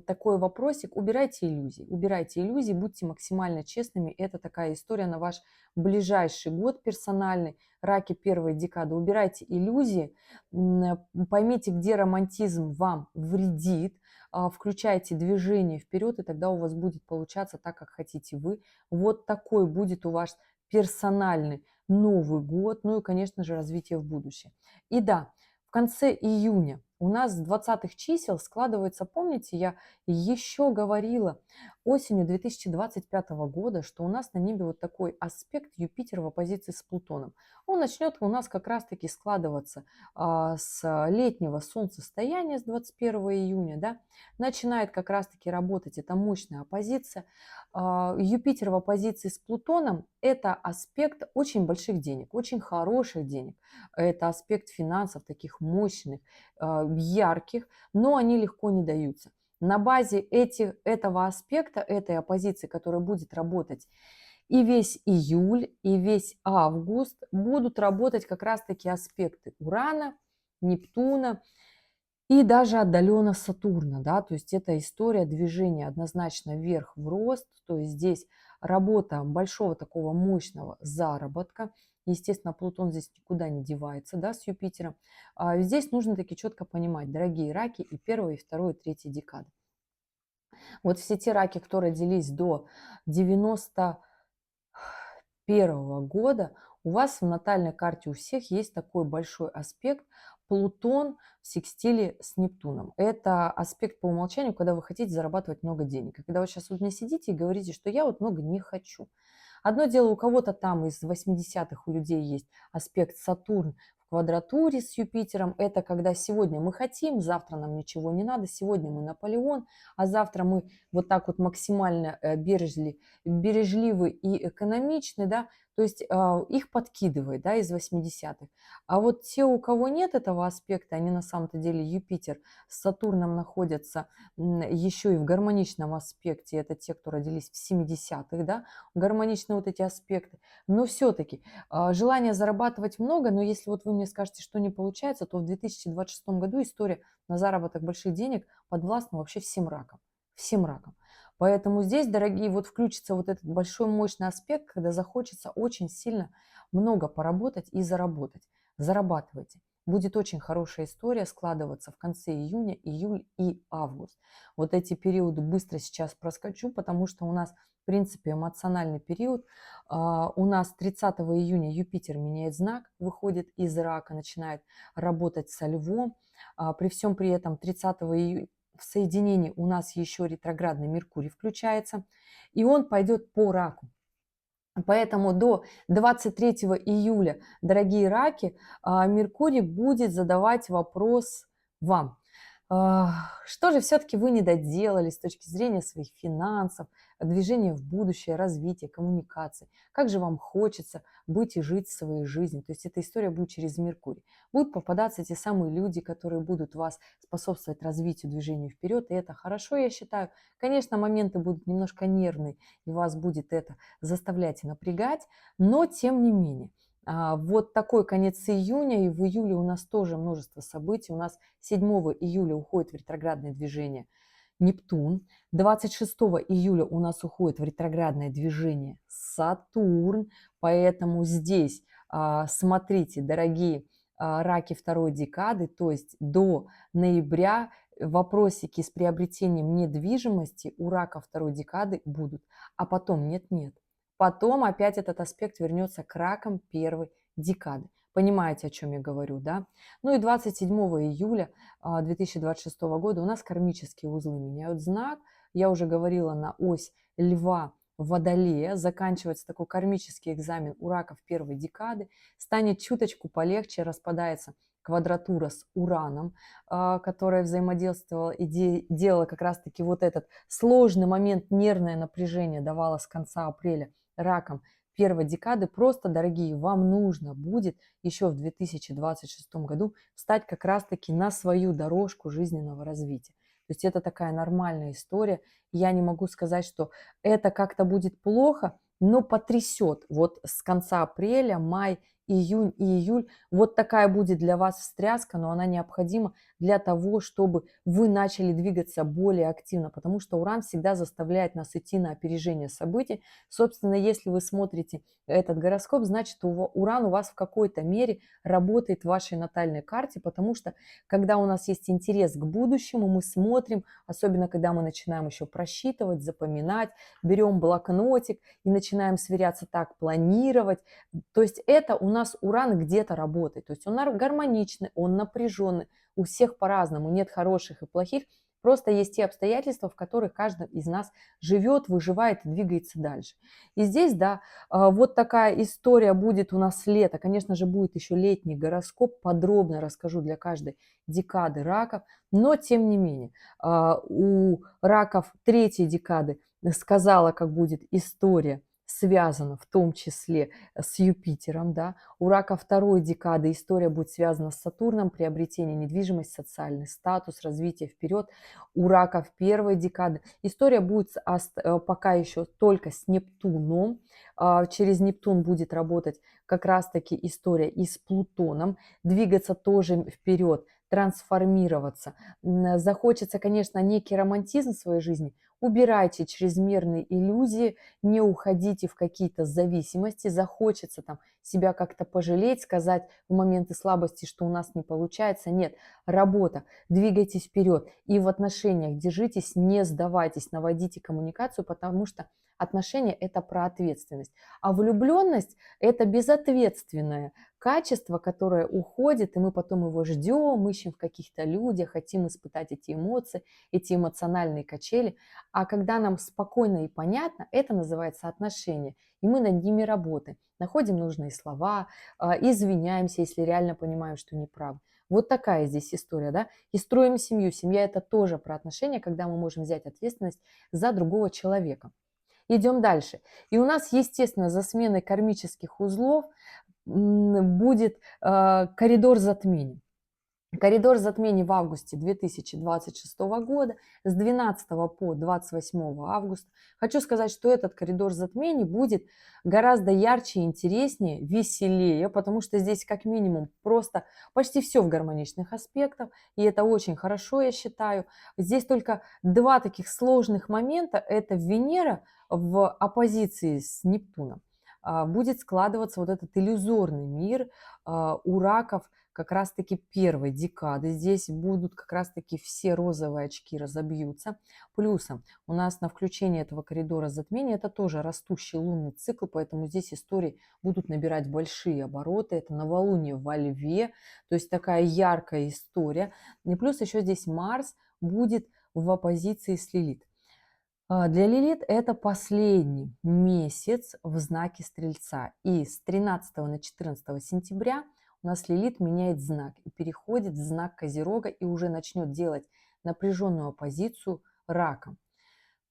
такой вопросик. Убирайте иллюзии, будьте максимально честными. Это такая история на ваш ближайший год персональный. Раки первой декады. Убирайте иллюзии, поймите, где романтизм вам вредит, включайте движение вперед, и тогда у вас будет получаться так, как хотите вы. Вот такой будет у вас персональный Новый год, ну и, конечно же, развитие в будущее. И да, в конце июня у нас с 20 чисел складывается, помните, я еще говорила осенью 2025 года, что у нас на небе вот такой аспект Юпитера в оппозиции с Плутоном. Он начнет у нас как раз-таки складываться с летнего солнцестояния с 21 июня, да, начинает как раз-таки работать эта мощная оппозиция. Юпитер в оппозиции с Плутоном – это аспект очень больших денег, очень хороших денег. Это аспект финансов таких мощных, ярких, но они легко не даются. На базе этого аспекта, этой оппозиции, которая будет работать и весь июль, и весь август, будут работать как раз-таки аспекты Урана, Нептуна и даже отдаленно Сатурна, да, то есть это история движения однозначно вверх в рост, то есть здесь работа большого такого мощного заработка. Естественно, Плутон здесь никуда не девается, да, с Юпитером. Здесь нужно таки четко понимать, дорогие раки, и первая, и вторая, и третья декады. Вот все те раки, кто родились до 91 года, у вас в натальной карте у всех есть такой большой аспект Плутон в секстиле с Нептуном. Это аспект по умолчанию, когда вы хотите зарабатывать много денег. И когда вы сейчас вот не сидите и говорите, что я вот много не хочу. Одно дело, у кого-то там из 80-х у людей есть аспект Сатурн в квадратуре с Юпитером. Это когда сегодня мы хотим, завтра нам ничего не надо, сегодня мы Наполеон, а завтра мы вот так вот максимально бережливы и экономичны, да, то есть их подкидывает, да, из 80-х. А вот те, у кого нет этого аспекта, они на самом-то деле Юпитер с Сатурном находятся еще и в гармоничном аспекте, это те, кто родились в 70-х, да, гармоничные вот эти аспекты. Но все-таки желание зарабатывать много, но если вот вы мне скажете, что не получается, то в 2026 году история на заработок больших денег подвластна вообще всем ракам. Всем ракам. Поэтому здесь, дорогие, вот включится вот этот большой мощный аспект, когда захочется очень сильно много поработать и заработать. Зарабатывайте. Будет очень хорошая история складываться в конце июня, июль и август. Вот эти периоды быстро сейчас проскочу, потому что у нас, в принципе, эмоциональный период. У нас 30 июня Юпитер меняет знак, выходит из рака, начинает работать со львом. При всем при этом 30 июня в соединении у нас еще ретроградный Меркурий включается, и он пойдет по раку. Поэтому до 23 июля, дорогие раки, Меркурий будет задавать вопрос вам. Что же все-таки вы не доделали с точки зрения своих финансов, движения в будущее, развития, коммуникации? Как же вам хочется быть и жить своей жизнью? То есть эта история будет через Меркурий. Будут попадаться те самые люди, которые будут вас способствовать развитию, движению вперед, и это хорошо, я считаю. Конечно, моменты будут немножко нервные, и вас будет это заставлять и напрягать, но тем не менее. Вот такой конец июня, и в июле у нас тоже множество событий. У нас 7 июля уходит в ретроградное движение Нептун, 26 июля у нас уходит в ретроградное движение Сатурн, поэтому здесь смотрите, дорогие раки второй декады, то есть до ноября вопросики с приобретением недвижимости у рака второй декады будут, а потом нет-нет. Потом опять этот аспект вернется к ракам первой декады. Понимаете, о чем я говорю, да? Ну и 27 июля 2026 года у нас кармические узлы меняют знак. Я уже говорила, на ось Льва в Водолее заканчивается такой кармический экзамен у раков первой декады. Станет чуточку полегче, распадается квадратура с Ураном, которая взаимодействовала и делала как раз-таки вот этот сложный момент, нервное напряжение давала с конца апреля раком первой декады. Просто, дорогие, вам нужно будет еще в 2026 году встать как раз-таки на свою дорожку жизненного развития. То есть это такая нормальная история. Я не могу сказать, что это как-то будет плохо, но потрясет. Вот с конца апреля, май, июнь и июль. Вот такая будет для вас встряска, но она необходима для того, чтобы вы начали двигаться более активно, потому что Уран всегда заставляет нас идти на опережение событий. Собственно, если вы смотрите этот гороскоп, значит, Уран у вас в какой-то мере работает в вашей натальной карте, потому что когда у нас есть интерес к будущему, мы смотрим, особенно когда мы начинаем еще просчитывать, запоминать, берем блокнотик и начинаем сверяться так, планировать. То есть это у нас Уран где-то работает. То есть он гармоничный, он напряженный. У всех по-разному, нет хороших и плохих. Просто есть те обстоятельства, в которых каждый из нас живет, выживает и двигается дальше. И здесь, да, вот такая история будет у нас лето. Конечно же, будет еще летний гороскоп. Подробно расскажу для каждой декады раков. Но, тем не менее, у раков третьей декады сказала, как будет история связана в том числе с Юпитером, да. У рака второй декады история будет связана с Сатурном, приобретение недвижимости, социальный статус, развитие вперед. У рака в первой декады история будет пока еще только с Нептуном. Через Нептун будет работать как раз-таки история и с Плутоном, двигаться тоже вперед, трансформироваться. Захочется, конечно, некий романтизм в своей жизни. Убирайте чрезмерные иллюзии, не уходите в какие-то зависимости, захочется там себя как-то пожалеть, сказать в моменты слабости, что у нас не получается. Нет, работа, двигайтесь вперед. И в отношениях держитесь, не сдавайтесь, наводите коммуникацию, потому что отношения – это про ответственность. А влюбленность – это безответственное качество, которое уходит, и мы потом его ждем, ищем в каких-то людях, хотим испытать эти эмоции, эти эмоциональные качели. А когда нам спокойно и понятно, это называется отношения. И мы над ними работаем. Находим нужные слова, извиняемся, если реально понимаем, что неправы. Вот такая здесь история, да? И строим семью. Семья – это тоже про отношения, когда мы можем взять ответственность за другого человека. Идем дальше. И у нас, естественно, за сменой кармических узлов будет коридор затмений. Коридор затмений в августе 2026 года с 12 по 28 августа. Хочу сказать, что этот коридор затмений будет гораздо ярче, интереснее, веселее, потому что здесь как минимум просто почти все в гармоничных аспектах, и это очень хорошо, я считаю. Здесь только два таких сложных момента. Это Венера в оппозиции с Нептуном. Будет складываться вот этот иллюзорный мир у раков, как раз-таки первой декады. Здесь будут как раз-таки все розовые очки разобьются. Плюсом у нас на включение этого коридора затмения это тоже растущий лунный цикл, поэтому здесь истории будут набирать большие обороты. Это новолуние во Льве, то есть такая яркая история. И плюс еще здесь Марс будет в оппозиции с Лилит. Для Лилит это последний месяц в знаке Стрельца. И с 13 на 14 сентября у нас Лилит меняет знак и переходит в знак Козерога и уже начнет делать напряженную оппозицию ракам.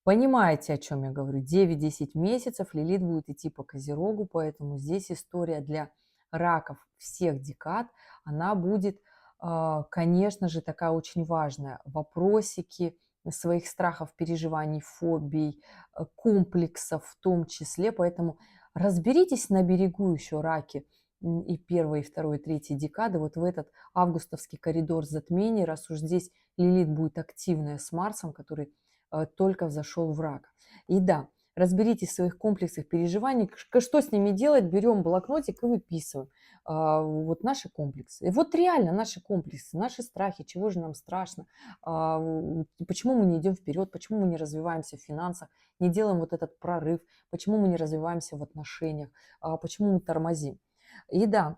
Понимаете, о чем я говорю? 9-10 месяцев Лилит будет идти по Козерогу, поэтому здесь история для раков всех декад, она будет, конечно же, такая очень важная. Вопросики своих страхов, переживаний, фобий, комплексов в том числе. Поэтому разберитесь на берегу еще раки и первой, и второй, и третьей декады, вот в этот августовский коридор затмений, раз уж здесь Лилит будет активная с Марсом, который только взошел в рак. И да, разберитесь в своих комплексах переживаний, что с ними делать, берем блокнотик и выписываем. Вот наши комплексы. И вот реально наши комплексы, наши страхи, чего же нам страшно, почему мы не идем вперед, почему мы не развиваемся в финансах, не делаем вот этот прорыв, почему мы не развиваемся в отношениях, почему мы тормозим. И да,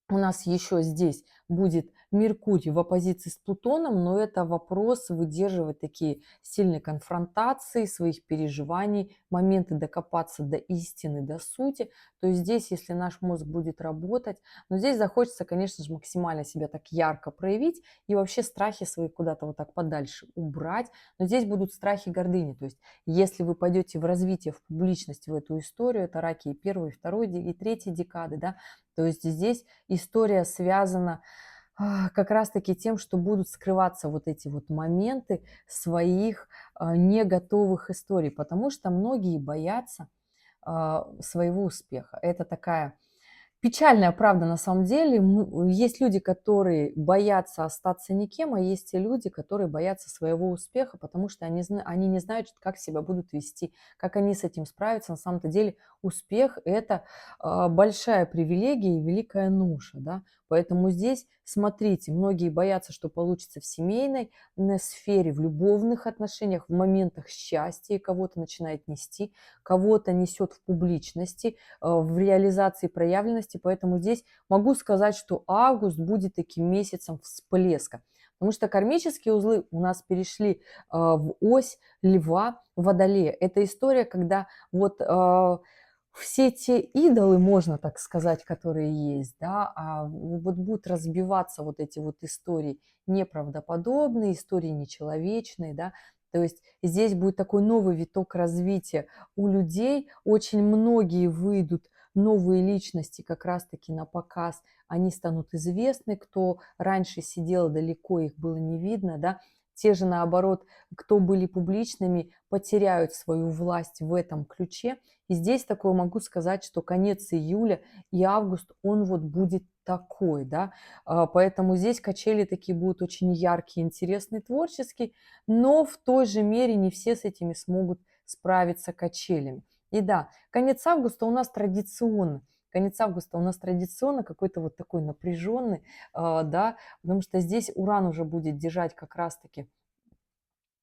у нас еще здесь будет Меркурий в оппозиции с Плутоном, но это вопрос выдерживать такие сильные конфронтации своих переживаний, моменты докопаться до истины, до сути. То есть здесь, если наш мозг будет работать, но здесь захочется, конечно же, максимально себя так ярко проявить и вообще страхи свои куда-то вот так подальше убрать. Но здесь будут страхи гордыни. То есть если вы пойдете в развитие, в публичность, в эту историю, это раки и первой, и второй, и третьей декады, да, то есть здесь история связана как раз-таки тем, что будут скрываться вот эти вот моменты своих не готовых историй, потому что многие боятся своего успеха. Это такая печальная правда на самом деле. Есть люди, которые боятся остаться никем, а есть те люди, которые боятся своего успеха, потому что они не знают, как себя будут вести, как они с этим справятся. На самом-то деле успех – это большая привилегия и великая ноша. Да? Поэтому здесь, смотрите, многие боятся, что получится в семейной сфере, в любовных отношениях, в моментах счастья, и кого-то начинает нести, кого-то несет в публичности, в реализации проявленности. Поэтому здесь могу сказать, что август будет таким месяцем всплеска. Потому что кармические узлы у нас перешли в ось Льва, Водолея. Это история, когда вот все те идолы, можно так сказать, которые есть, да, вот будут разбиваться вот эти вот истории неправдоподобные, истории нечеловечные, да, То есть здесь будет такой новый виток развития у людей. Очень многие выйдут, новые личности как раз-таки на показ. Они станут известны, кто раньше сидел далеко, их было не видно, да. Те же, наоборот, кто были публичными, потеряют свою власть в этом ключе. И здесь такое могу сказать, что конец июля и август, он вот будет такой, да. Поэтому здесь качели такие будут очень яркие, интересные, творческие, но в той же мере не все с этими смогут справиться качелями. И да, конец августа у нас традиционно какой-то вот такой напряженный, да, потому что здесь Уран уже будет держать как раз-таки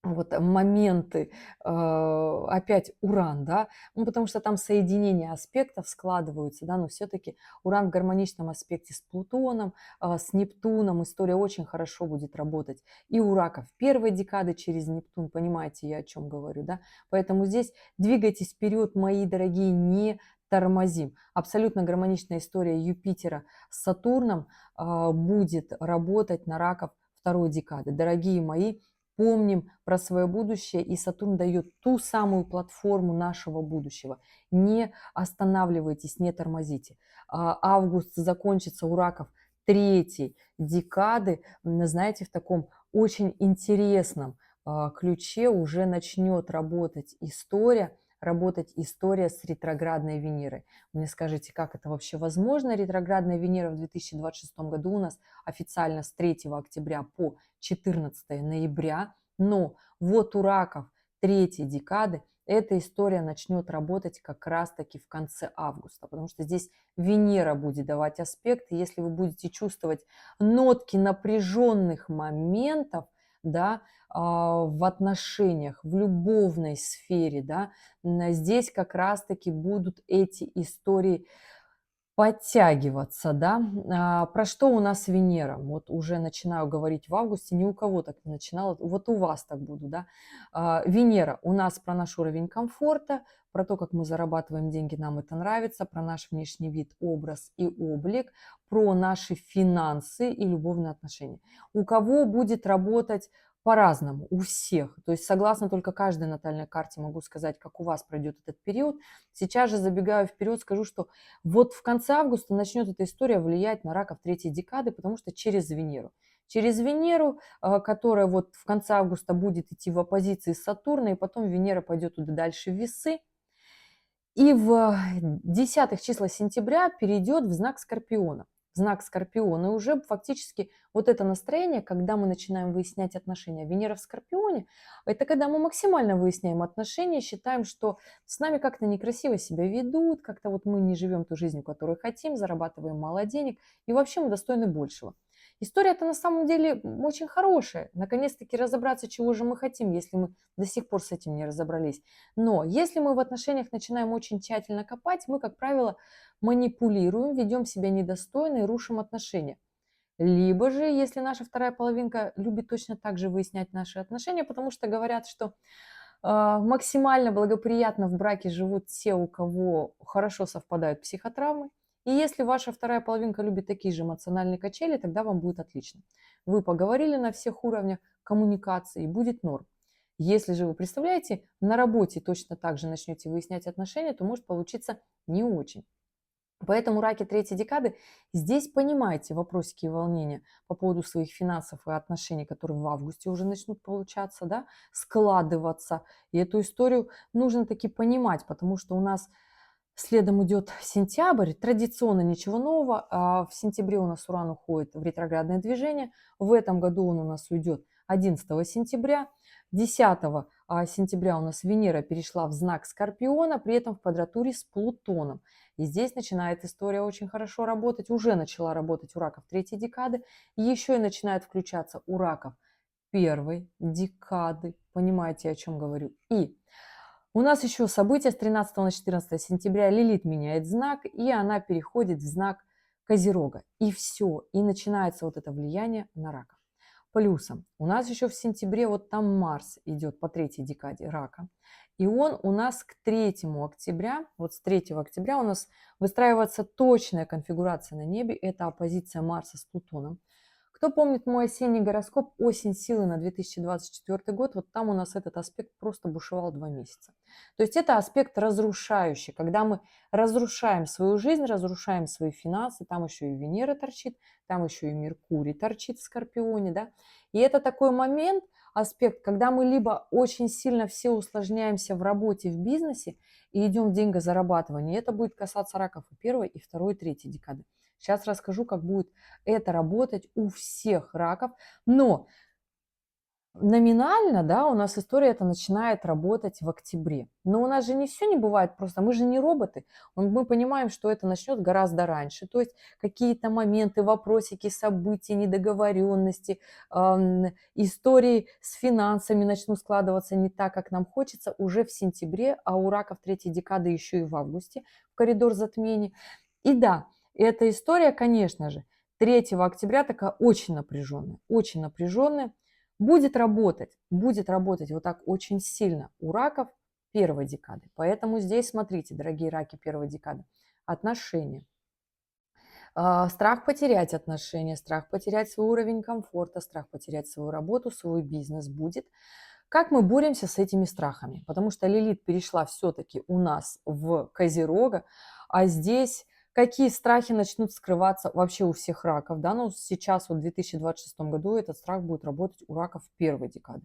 вот моменты, опять Уран, да, ну, потому что там соединение аспектов складываются, да, но все-таки Уран в гармоничном аспекте с Плутоном, с Нептуном, история очень хорошо будет работать. И у раков первой декады через Нептун, понимаете, я о чем говорю, да, поэтому здесь двигайтесь вперед, мои дорогие, не тормозим. Абсолютно гармоничная история Юпитера с Сатурном будет работать на раков второй декады. Дорогие мои, помним про свое будущее, и Сатурн дает ту самую платформу нашего будущего. Не останавливайтесь, не тормозите. Август закончится у раков третьей декады, знаете, в таком очень интересном ключе уже начнет работать история с ретроградной Венерой. Вы мне скажите, как это вообще возможно? Ретроградная Венера в 2026 году у нас официально с 3 октября по 14 ноября. Но вот у раков третьей декады эта история начнет работать как раз-таки в конце августа, потому что здесь Венера будет давать аспекты. Если вы будете чувствовать нотки напряженных моментов, да, в отношениях, в любовной сфере, да, здесь как раз-таки будут эти истории подтягиваться, да. Про что у нас Венера? Вот уже начинаю говорить в августе, ни у кого так не начинала, вот у вас так буду, да. Венера у нас про наш уровень комфорта, про то, как мы зарабатываем деньги, нам это нравится, про наш внешний вид, образ и облик, про наши финансы и любовные отношения. У кого будет работать по-разному, у всех. То есть согласно только каждой натальной карте могу сказать, как у вас пройдет этот период. Сейчас же забегаю вперед, скажу, что вот в конце августа начнет эта история влиять на раков третьей декады, потому что через Венеру. Через Венеру, которая вот в конце августа будет идти в оппозиции с Сатурной, и потом Венера пойдет туда дальше в весы. И в десятых числах сентября перейдет в знак Скорпиона. Знак Скорпиона. И уже фактически вот это настроение, когда мы начинаем выяснять отношения. Венера в Скорпионе, это когда мы максимально выясняем отношения, считаем, что с нами как-то некрасиво себя ведут, как-то вот мы не живем ту жизнь, которую хотим, зарабатываем мало денег, и вообще мы достойны большего. История-то на самом деле очень хорошая. Наконец-таки разобраться, чего же мы хотим, если мы до сих пор с этим не разобрались. Но если мы в отношениях начинаем очень тщательно копать, мы, как правило, манипулируем, ведем себя недостойно и рушим отношения. Либо же, если наша вторая половинка любит точно так же выяснять наши отношения, потому что говорят, что максимально благоприятно в браке живут те, у кого хорошо совпадают психотравмы. И если ваша вторая половинка любит такие же эмоциональные качели, тогда вам будет отлично. Вы поговорили на всех уровнях коммуникации, и будет норм. Если же вы представляете, на работе точно так же начнете выяснять отношения, то может получиться не очень. Поэтому раки третьей декады, здесь понимайте вопросики и волнения по поводу своих финансов и отношений, которые в августе уже начнут получаться, да, складываться. И эту историю нужно таки понимать, потому что у нас следом идет сентябрь, традиционно ничего нового, а в сентябре у нас Уран уходит в ретроградное движение, в этом году он у нас уйдет 11 сентября, 10 сентября у нас Венера перешла в знак Скорпиона, при этом в квадратуре с Плутоном. И здесь начинает история очень хорошо работать, уже начала работать у раков третьей декады, еще и начинает включаться у раков первой декады, понимаете, о чем говорю. И у нас еще события с 13 на 14 сентября. Лилит меняет знак, и она переходит в знак Козерога. И все, и начинается вот это влияние на рака. Плюсом у нас еще в сентябре вот там Марс идет по третьей декаде рака. И он у нас к 3 октября, вот с 3 октября у нас выстраивается точная конфигурация на небе. Это оппозиция Марса с Плутоном. Кто помнит мой осенний гороскоп «Осень силы» на 2024 год, вот там у нас этот аспект просто бушевал 2 месяца. То есть это аспект разрушающий, когда мы разрушаем свою жизнь, разрушаем свои финансы, там еще и Венера торчит, там еще и Меркурий торчит в Скорпионе, да. И это такой момент, аспект, когда мы либо очень сильно все усложняемся в работе, в бизнесе и идем в деньгозарабатывание. Это будет касаться раков и первой, и второй, и третьей декады. Сейчас расскажу, как будет это работать у всех раков. Но номинально, да, у нас история это начинает работать в октябре. Но у нас же не все не бывает просто, мы же не роботы. Мы понимаем, что это начнет гораздо раньше. То есть какие-то моменты, вопросики, события, недоговоренности, истории с финансами начнут складываться не так, как нам хочется уже в сентябре, а у раков третьей декады еще и в августе, в коридор затмений. И да, эта история, конечно же, 3 октября такая очень напряженная, будет работать вот так очень сильно у раков первой декады. Поэтому здесь смотрите, дорогие раки первой декады, отношения. Страх потерять отношения, страх потерять свой уровень комфорта, страх потерять свою работу, свой бизнес будет. Как мы боремся с этими страхами? Потому что Лилит перешла все-таки у нас в Козерога, а здесь какие страхи начнут скрываться вообще у всех раков, да, ну сейчас вот в 2026 году этот страх будет работать у раков первой декады.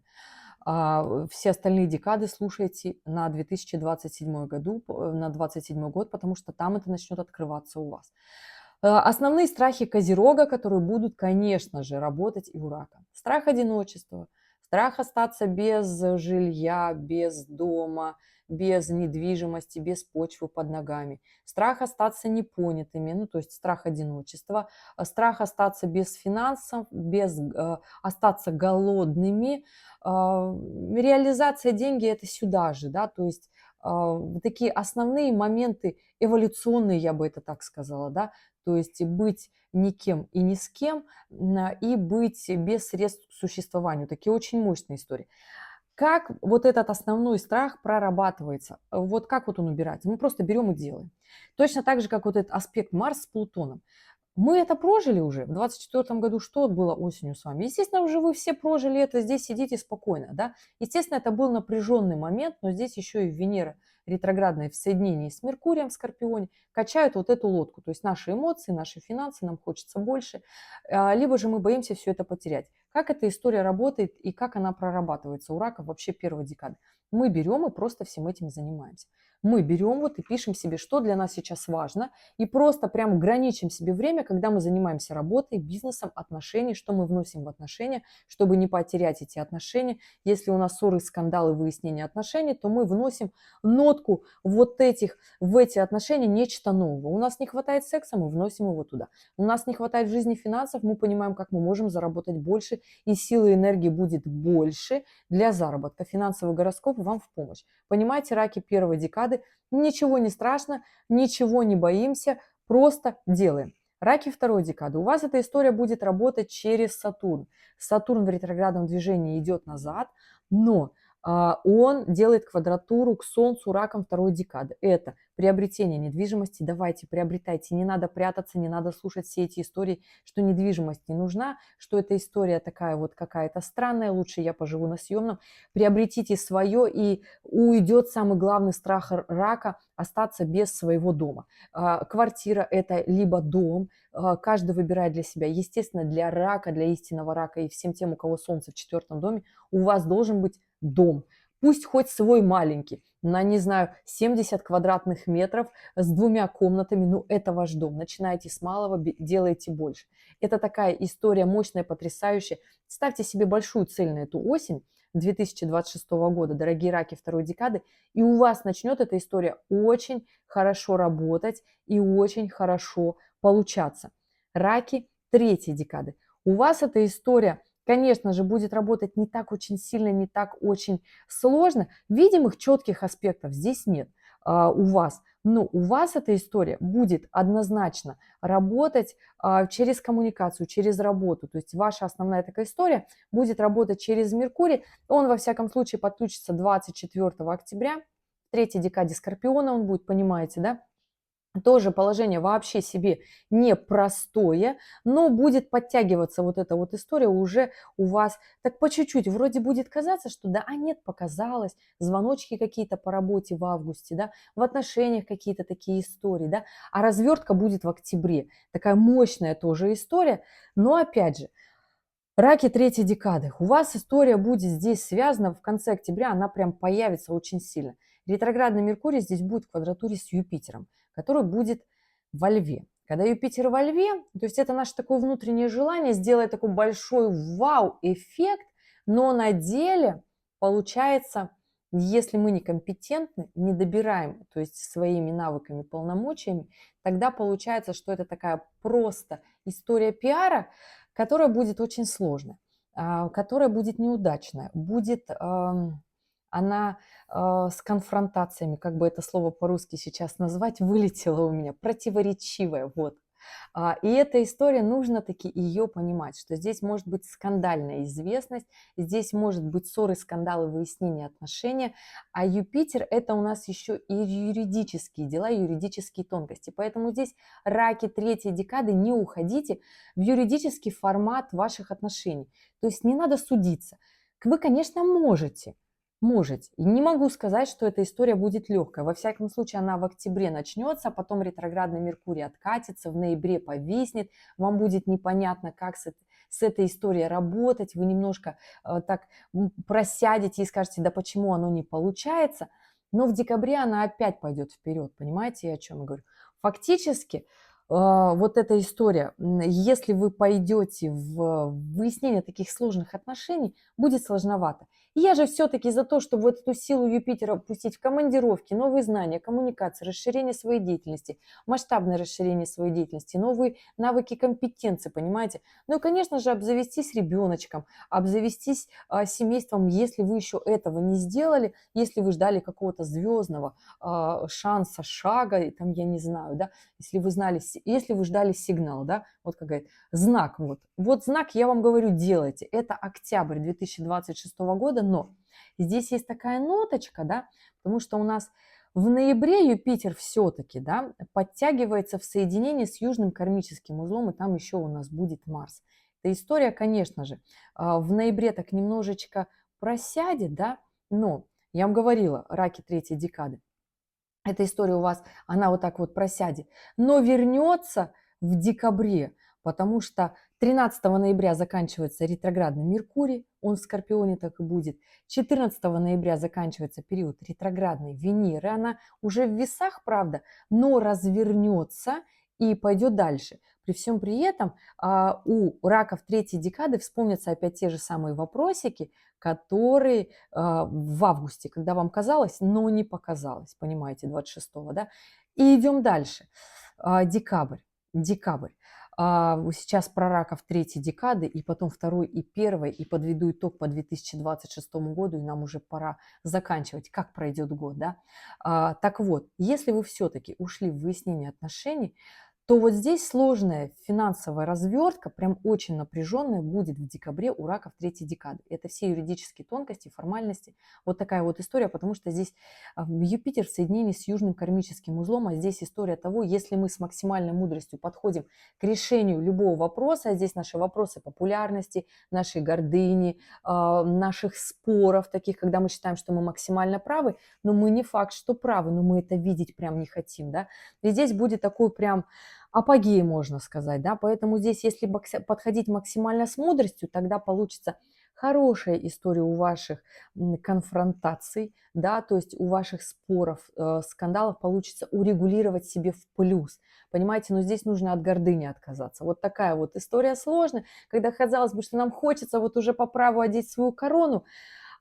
Все остальные декады слушайте на 2027 году, на 27 год, потому что там это начнет открываться у вас. Основные страхи Козерога, которые будут, конечно же, работать и у рака. Страх одиночества, страх остаться без жилья, без дома, без недвижимости, без почвы под ногами. Страх остаться непонятыми, ну то есть страх одиночества, страх остаться без финансов, остаться голодными. Реализация деньги это сюда же, да, то есть такие основные моменты эволюционные, я бы это так сказала, да, то есть быть никем и ни с кем, и быть без средств к существованию. Такие очень мощные истории. Как вот этот основной страх прорабатывается? Вот как вот он убирается? Мы просто берем и делаем. Точно так же, как вот этот аспект Марс с Плутоном. Мы это прожили уже. В 24 году что было осенью с вами? Естественно, уже вы все прожили это, здесь сидите спокойно, да? Естественно, это был напряженный момент, но здесь еще и Венера ретроградная в соединении с Меркурием в Скорпионе качают вот эту лодку. То есть наши эмоции, наши финансы, нам хочется больше. Либо же мы боимся все это потерять. Как эта история работает и как она прорабатывается у раков вообще первой декады? Мы берем и просто всем этим занимаемся. Мы берем вот и пишем себе, что для нас сейчас важно, и просто прям граничим себе время, когда мы занимаемся работой, бизнесом, отношениями, что мы вносим в отношения, чтобы не потерять эти отношения. Если у нас ссоры, скандалы, выяснение отношений, то мы вносим нотку вот этих, в эти отношения нечто нового. У нас не хватает секса, мы вносим его туда. У нас не хватает в жизни финансов, мы понимаем, как мы можем заработать больше, и силы и энергии будет больше для заработка. Финансовый гороскоп вам в помощь. Понимаете, раки первой декады, ничего не страшно, ничего не боимся, просто делаем. Раки второй декады. У вас эта история будет работать через Сатурн. Сатурн в ретроградном движении идет назад, но он делает квадратуру к Солнцу раком второй декады. Это приобретение недвижимости. Давайте, приобретайте. Не надо прятаться, не надо слушать все эти истории, что недвижимость не нужна, что эта история такая вот какая-то странная, лучше я поживу на съемном. Приобретите свое, и уйдет самый главный страх рака – остаться без своего дома. Квартира – это либо дом, каждый выбирает для себя. Естественно, для рака, для истинного рака и всем тем, у кого Солнце в 4 доме, у вас должен быть дом. Пусть хоть свой маленький, на, не знаю, 70 квадратных метров с 2 комнатами, ну это ваш дом. Начинайте с малого, делайте больше. Это такая история мощная, потрясающая. Ставьте себе большую цель на эту осень 2026 года, дорогие раки второй декады, и у вас начнет эта история очень хорошо работать и очень хорошо получаться. Раки третьей декады. У вас эта история, конечно же, будет работать не так очень сильно, не так очень сложно. Видимых четких аспектов здесь нет у вас. Но у вас эта история будет однозначно работать через коммуникацию, через работу. То есть ваша основная такая история будет работать через Меркурий. Он, во всяком случае, подключится 24 октября. В третьей декаде Скорпиона он будет, понимаете, да? тоже положение вообще себе непростое, но будет подтягиваться вот эта вот история уже у вас так по чуть-чуть. Вроде будет казаться, что да, а нет, показалось, звоночки какие-то по работе в августе, да, в отношениях какие-то такие истории, да, а развертка будет в октябре. Такая мощная тоже история, но опять же, раки третьей декады. У вас история будет здесь связана в конце октября, она прям появится очень сильно. Ретроградный Меркурий здесь будет в квадратуре с Юпитером, который будет во Льве. Когда Юпитер во Льве, то есть это наше такое внутреннее желание сделать такой большой вау-эффект, но на деле получается, если мы некомпетентны, не добираем, то есть своими навыками, полномочиями, тогда получается, что это такая просто история пиара, которая будет очень сложная, которая будет неудачная, будет она с конфронтациями, как бы это слово по-русски сейчас назвать, вылетело у меня, противоречивая, вот. И эта история, нужно таки ее понимать, что здесь может быть скандальная известность, здесь может быть ссоры, скандалы, выяснение отношений, а Юпитер – это у нас еще и юридические дела, юридические тонкости. Поэтому здесь раки третьей декады, не уходите в юридический формат ваших отношений. То есть не надо судиться. Вы, конечно, можете. И не могу сказать, что эта история будет легкая. Во всяком случае, она в октябре начнется, а потом ретроградный Меркурий откатится, в ноябре повиснет. Вам будет непонятно, как с этой историей работать. Вы немножко так просядете и скажете, да почему оно не получается. Но в декабре она опять пойдет вперед. Понимаете, о чем я говорю? Фактически, вот эта история, если вы пойдете в выяснение таких сложных отношений, будет сложновато. Я же все-таки за то, чтобы вот эту силу Юпитера пустить в командировки, новые знания, коммуникации, расширение своей деятельности, масштабное расширение своей деятельности, новые навыки, компетенции, понимаете? Ну и, конечно же, обзавестись ребеночком, обзавестись семейством, если вы еще этого не сделали, если вы ждали какого-то звездного шанса, шага, и там, я не знаю, да, если вы ждали сигнал, да, вот как говорит, знак, вот знак, я вам говорю, делайте. Это октябрь 2026 года, но здесь есть такая ноточка, да, потому что у нас в ноябре Юпитер все-таки, да, подтягивается в соединении с южным кармическим узлом, и там еще у нас будет Марс. Эта история, конечно же, в ноябре так немножечко просядет, да, но я вам говорила, раки третьей декады, эта история у вас, она вот так вот просядет, но вернется в декабре, потому что 13 ноября заканчивается ретроградный Меркурий, он в Скорпионе так и будет. 14 ноября заканчивается период ретроградной Венеры, она уже в весах, правда, но развернется и пойдет дальше. При всем при этом у раков третьей декады вспомнятся опять те же самые вопросики, которые в августе, когда вам казалось, но не показалось, понимаете, 26-го, да. И идем дальше. Декабрь. Сейчас про раков третьей декады, и потом второй и первой, и подведу итог по 2026 году, и нам уже пора заканчивать, как пройдет год, да. Так вот, если вы все-таки ушли в выяснение отношений, то вот здесь сложная финансовая развертка, прям очень напряженная, будет в декабре у раков третьей декады. Это все юридические тонкости, формальности. Вот такая вот история, потому что здесь Юпитер в соединении с южным кармическим узлом, а здесь история того, если мы с максимальной мудростью подходим к решению любого вопроса, а здесь наши вопросы популярности, нашей гордыни, наших споров, таких, когда мы считаем, что мы максимально правы, но мы не факт, что правы, но мы это видеть прям не хотим, да. И здесь будет такой прям апогей, можно сказать, да, поэтому здесь, если подходить максимально с мудростью, тогда получится хорошая история у ваших конфронтаций, да, то есть у ваших споров, скандалов получится урегулировать себе в плюс, понимаете, но здесь нужно от гордыни отказаться. Вот такая вот история сложная, когда казалось бы, что нам хочется вот уже по праву одеть свою корону,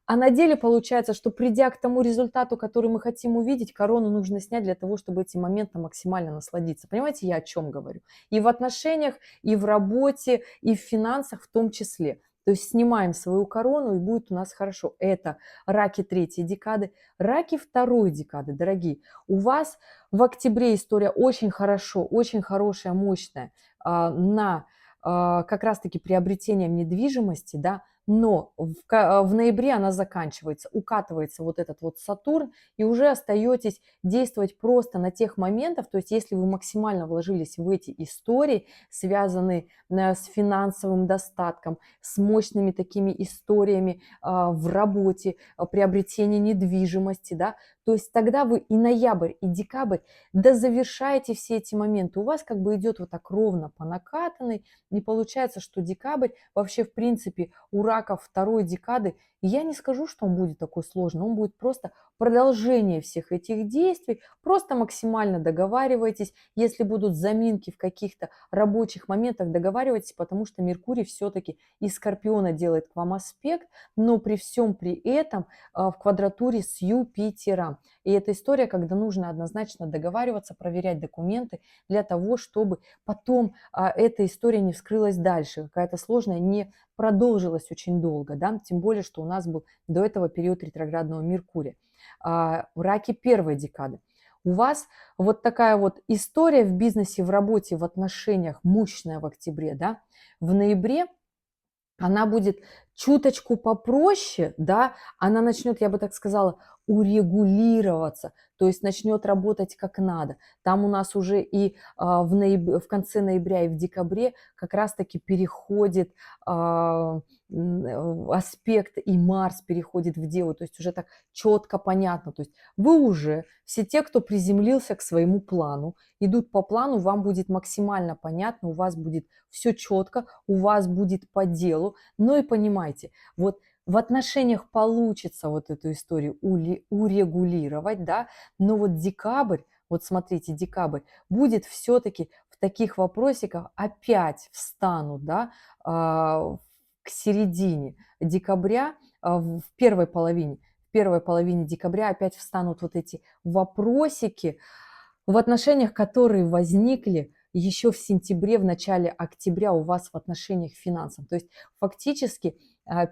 а на деле получается, что придя к тому результату, который мы хотим увидеть, корону нужно снять для того, чтобы этим моментом максимально насладиться. Понимаете, я о чем говорю? И в отношениях, и в работе, и в финансах в том числе. То есть снимаем свою корону, и будет у нас хорошо. Это раки третьей декады, раки второй декады, дорогие. У вас в октябре история очень хорошо, очень хорошая, мощная на как раз-таки приобретением недвижимости, да, но в ноябре она заканчивается, укатывается вот этот вот Сатурн, и уже остаетесь действовать просто на тех моментах, то есть если вы максимально вложились в эти истории, связанные с финансовым достатком, с мощными такими историями в работе, приобретение недвижимости, да, то есть тогда вы и ноябрь, и декабрь дозавершаете все эти моменты. У вас как бы идет вот так ровно по накатанной, и получается, что декабрь вообще в принципе у раков второй декады, я не скажу, что он будет такой сложный, он будет просто продолжение всех этих действий, просто максимально договаривайтесь, если будут заминки в каких-то рабочих моментах, договаривайтесь, потому что Меркурий все-таки из Скорпиона делает к вам аспект, но при всем при этом в квадратуре с Юпитером. И это история, когда нужно однозначно договариваться, проверять документы для того, чтобы потом эта история не вскрылась дальше, какая-то сложная, не продолжилась очень долго, да, тем более, что у нас был до этого период ретроградного Меркурия. Раки первой декады. У вас вот такая вот история в бизнесе, в работе, в отношениях мощная в октябре, да, в ноябре она будет чуточку попроще, да, она начнет, я бы так сказала, урегулироваться, то есть начнет работать как надо. Там у нас уже и в конце ноября и в декабре как раз-таки переходит аспект, и Марс переходит в Деву, то есть уже так четко понятно. То есть вы уже, все те, кто приземлился к своему плану, идут по плану, вам будет максимально понятно, у вас будет все четко, у вас будет по делу. Но и понимайте, вот в отношениях получится вот эту историю урегулировать, да, но вот декабрь, вот смотрите, декабрь будет все-таки в таких вопросиках опять встанут, да, к середине декабря, в первой половине декабря опять встанут вот эти вопросики в отношениях, которые возникли еще в сентябре, в начале октября у вас в отношениях финансов. То есть фактически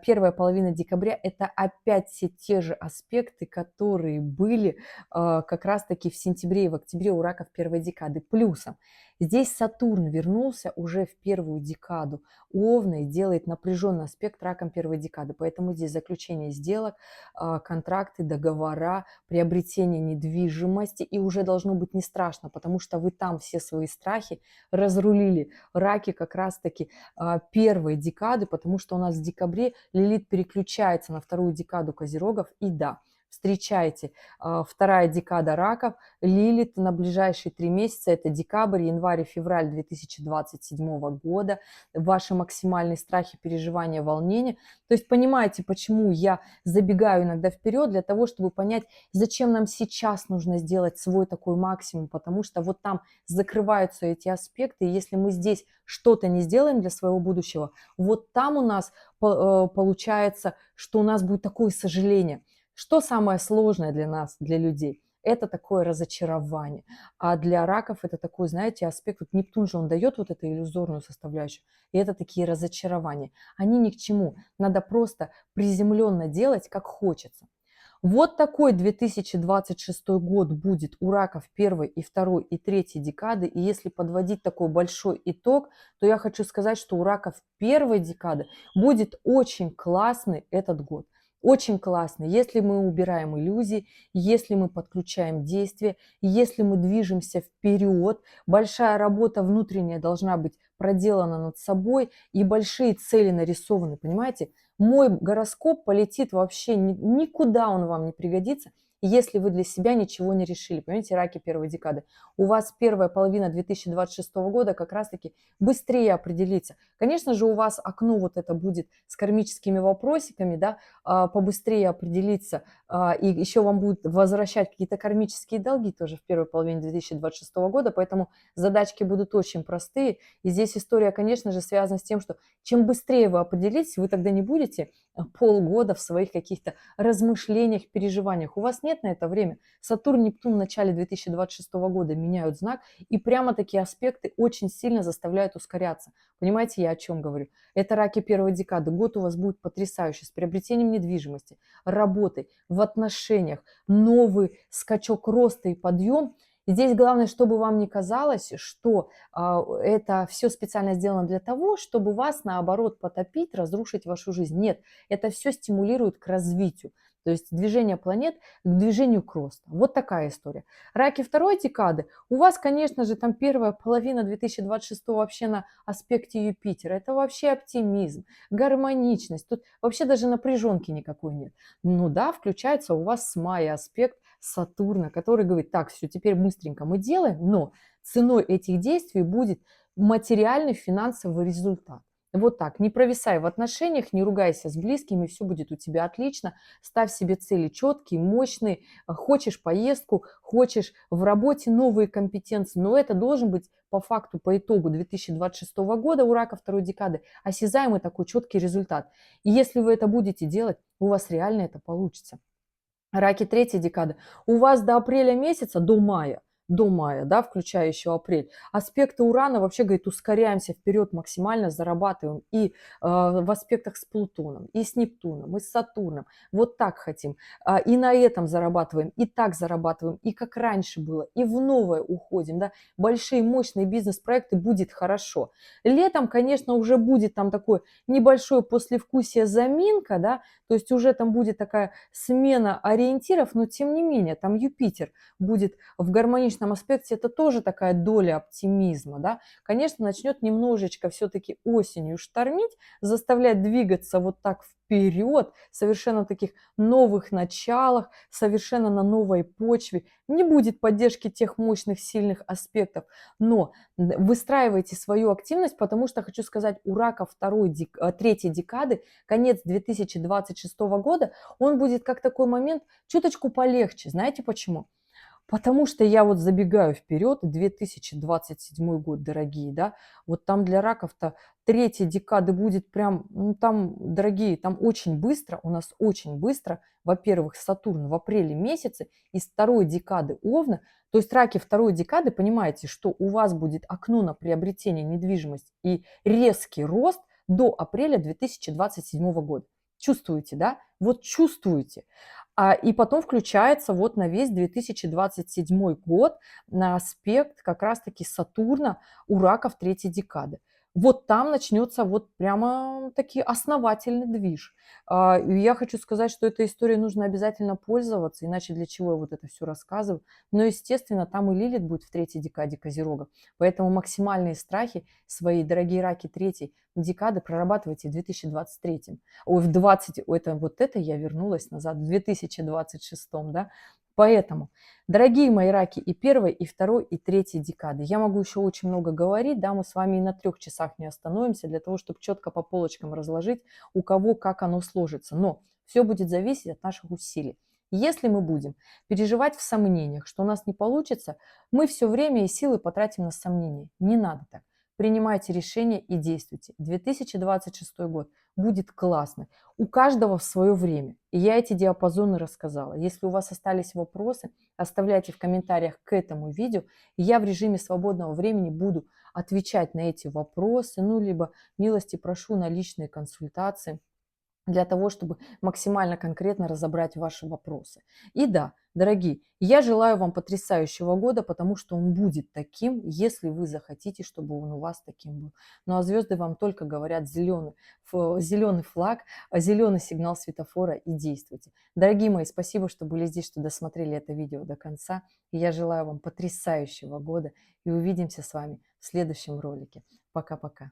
первая половина декабря – это опять все те же аспекты, которые были как раз-таки в сентябре и в октябре у раков первой декады. Плюсом здесь Сатурн вернулся уже в первую декаду Овна и делает напряженный аспект ракам первой декады. Поэтому здесь заключение сделок, контракты, договора, приобретение недвижимости, и уже должно быть не страшно, потому что вы там все свои страхи разрулили. Раки как раз-таки первой декады, потому что у нас в декабре Лилит переключается на вторую декаду Козерогов, и да, встречайте, вторая декада раков, Лилит на ближайшие 3 месяца, это декабрь, январь и февраль 2027 года, ваши максимальные страхи, переживания, волнения. То есть понимаете, почему я забегаю иногда вперед, для того, чтобы понять, зачем нам сейчас нужно сделать свой такой максимум, потому что вот там закрываются эти аспекты, и если мы здесь что-то не сделаем для своего будущего, вот там у нас получается, что у нас будет такое сожаление. Что самое сложное для нас, для людей? Это такое разочарование. А для раков это такой, знаете, аспект. Вот Нептун же он дает вот эту иллюзорную составляющую. И это такие разочарования. Они ни к чему. Надо просто приземленно делать, как хочется. Вот такой 2026 год будет у раков первой и второй и третьей декады. И если подводить такой большой итог, то я хочу сказать, что у раков первой декады будет очень классный этот год. Очень классно, если мы убираем иллюзии, если мы подключаем действия, если мы движемся вперед. Большая работа внутренняя должна быть проделана над собой и большие цели нарисованы, понимаете? Мой гороскоп полетит вообще никуда, он вам не пригодится, если вы для себя ничего не решили. Понимаете, раки первой декады. У вас первая половина 2026 года как раз-таки быстрее определится. Конечно же, у вас окно вот это будет с кармическими вопросиками, да, побыстрее определиться, и еще вам будут возвращать какие-то кармические долги тоже в первой половине 2026 года, поэтому задачки будут очень простые. И здесь история, конечно же, связана с тем, что чем быстрее вы определитесь, вы тогда не будете полгода в своих каких-то размышлениях, переживаниях. У вас нет на это время. Сатурн, Нептун в начале 2026 года меняют знак, и прямо такие аспекты очень сильно заставляют ускоряться. Понимаете, я о чем говорю? Это раки первой декады. Год у вас будет потрясающий, с приобретением недвижимости, работой, в отношениях, новый скачок роста и подъем. Здесь главное, чтобы вам не казалось, что это все специально сделано для того, чтобы вас, наоборот, потопить, разрушить вашу жизнь. Нет, это все стимулирует к развитию. То есть движение планет к движению к росту. Вот такая история. Раки второй декады. У вас, конечно же, там первая половина 2026 вообще на аспекте Юпитера. Это вообще оптимизм, гармоничность. Тут вообще даже напряженки никакой нет. Ну да, включается у вас с мая аспект Сатурна, который говорит, так, все, теперь быстренько мы делаем, но ценой этих действий будет материальный финансовый результат. Вот так, не провисай в отношениях, не ругайся с близкими, все будет у тебя отлично, ставь себе цели четкие, мощные, хочешь поездку, хочешь в работе новые компетенции, но это должен быть по факту, по итогу 2026 года у рака второй декады осязаемый такой четкий результат. И если вы это будете делать, у вас реально это получится. Раки третьей декады. У вас до апреля месяца, до мая, да, включая еще апрель, аспекты Урана вообще, говорит, ускоряемся вперед максимально, зарабатываем и в аспектах с Плутоном, и с Нептуном, и с Сатурном. Вот так хотим. И на этом зарабатываем, и так зарабатываем, и как раньше было, и в новое уходим, да. Большие мощные бизнес-проекты, будет хорошо. Летом, конечно, уже будет там такое небольшое послевкусие, заминка, да, то есть уже там будет такая смена ориентиров, но тем не менее, там Юпитер будет в гармоничном аспекте, это тоже такая доля оптимизма, да. Конечно, начнет немножечко все-таки осенью штормить, заставлять двигаться вот так вперед, совершенно в таких новых началах, совершенно на новой почве. Не будет поддержки тех мощных, сильных аспектов, но выстраивайте свою активность, потому что, хочу сказать, у рака третьей декады, конец 2026 года, он будет как такой момент чуточку полегче. Знаете почему? Потому что я вот забегаю вперед, 2027 год, дорогие, да, вот там для раков-то третья декада будет прям, ну там, дорогие, там очень быстро, у нас очень быстро, во-первых, Сатурн в апреле месяце из второй декады Овна, то есть раки второй декады, понимаете, что у вас будет окно на приобретение недвижимости и резкий рост до апреля 2027 года. Чувствуете, да? Вот чувствуете. И потом включается вот на весь 2027 год на аспект как раз-таки Сатурна у раков третьей декады. Вот там начнется вот прямо таки основательный движ. И я хочу сказать, что этой историей нужно обязательно пользоваться, иначе для чего я вот это все рассказываю. Но, естественно, там и Лилит будет в третьей декаде Козерога. Поэтому максимальные страхи свои, дорогие раки третьей декады, прорабатывайте в 2023. Ой, в 20, это я вернулась назад, в 2026, да. Поэтому, дорогие мои раки и первой, и второй, и третьей декады, я могу еще очень много говорить, да, мы с вами и на 3 часах не остановимся для того, чтобы четко по полочкам разложить, у кого как оно сложится. Но все будет зависеть от наших усилий. Если мы будем переживать в сомнениях, что у нас не получится, мы все время и силы потратим на сомнения. Не надо так. Принимайте решения и действуйте. 2026 год будет классный. У каждого в свое время. И я эти диапазоны рассказала. Если у вас остались вопросы, оставляйте в комментариях к этому видео. И я в режиме свободного времени буду отвечать на эти вопросы. Ну, либо милости прошу на личные консультации для того, чтобы максимально конкретно разобрать ваши вопросы. И да, дорогие, я желаю вам потрясающего года, потому что он будет таким, если вы захотите, чтобы он у вас таким был. Ну а звезды вам только говорят зеленый флаг, зеленый сигнал светофора и действуйте. Дорогие мои, спасибо, что были здесь, что досмотрели это видео до конца. И я желаю вам потрясающего года и увидимся с вами в следующем ролике. Пока-пока.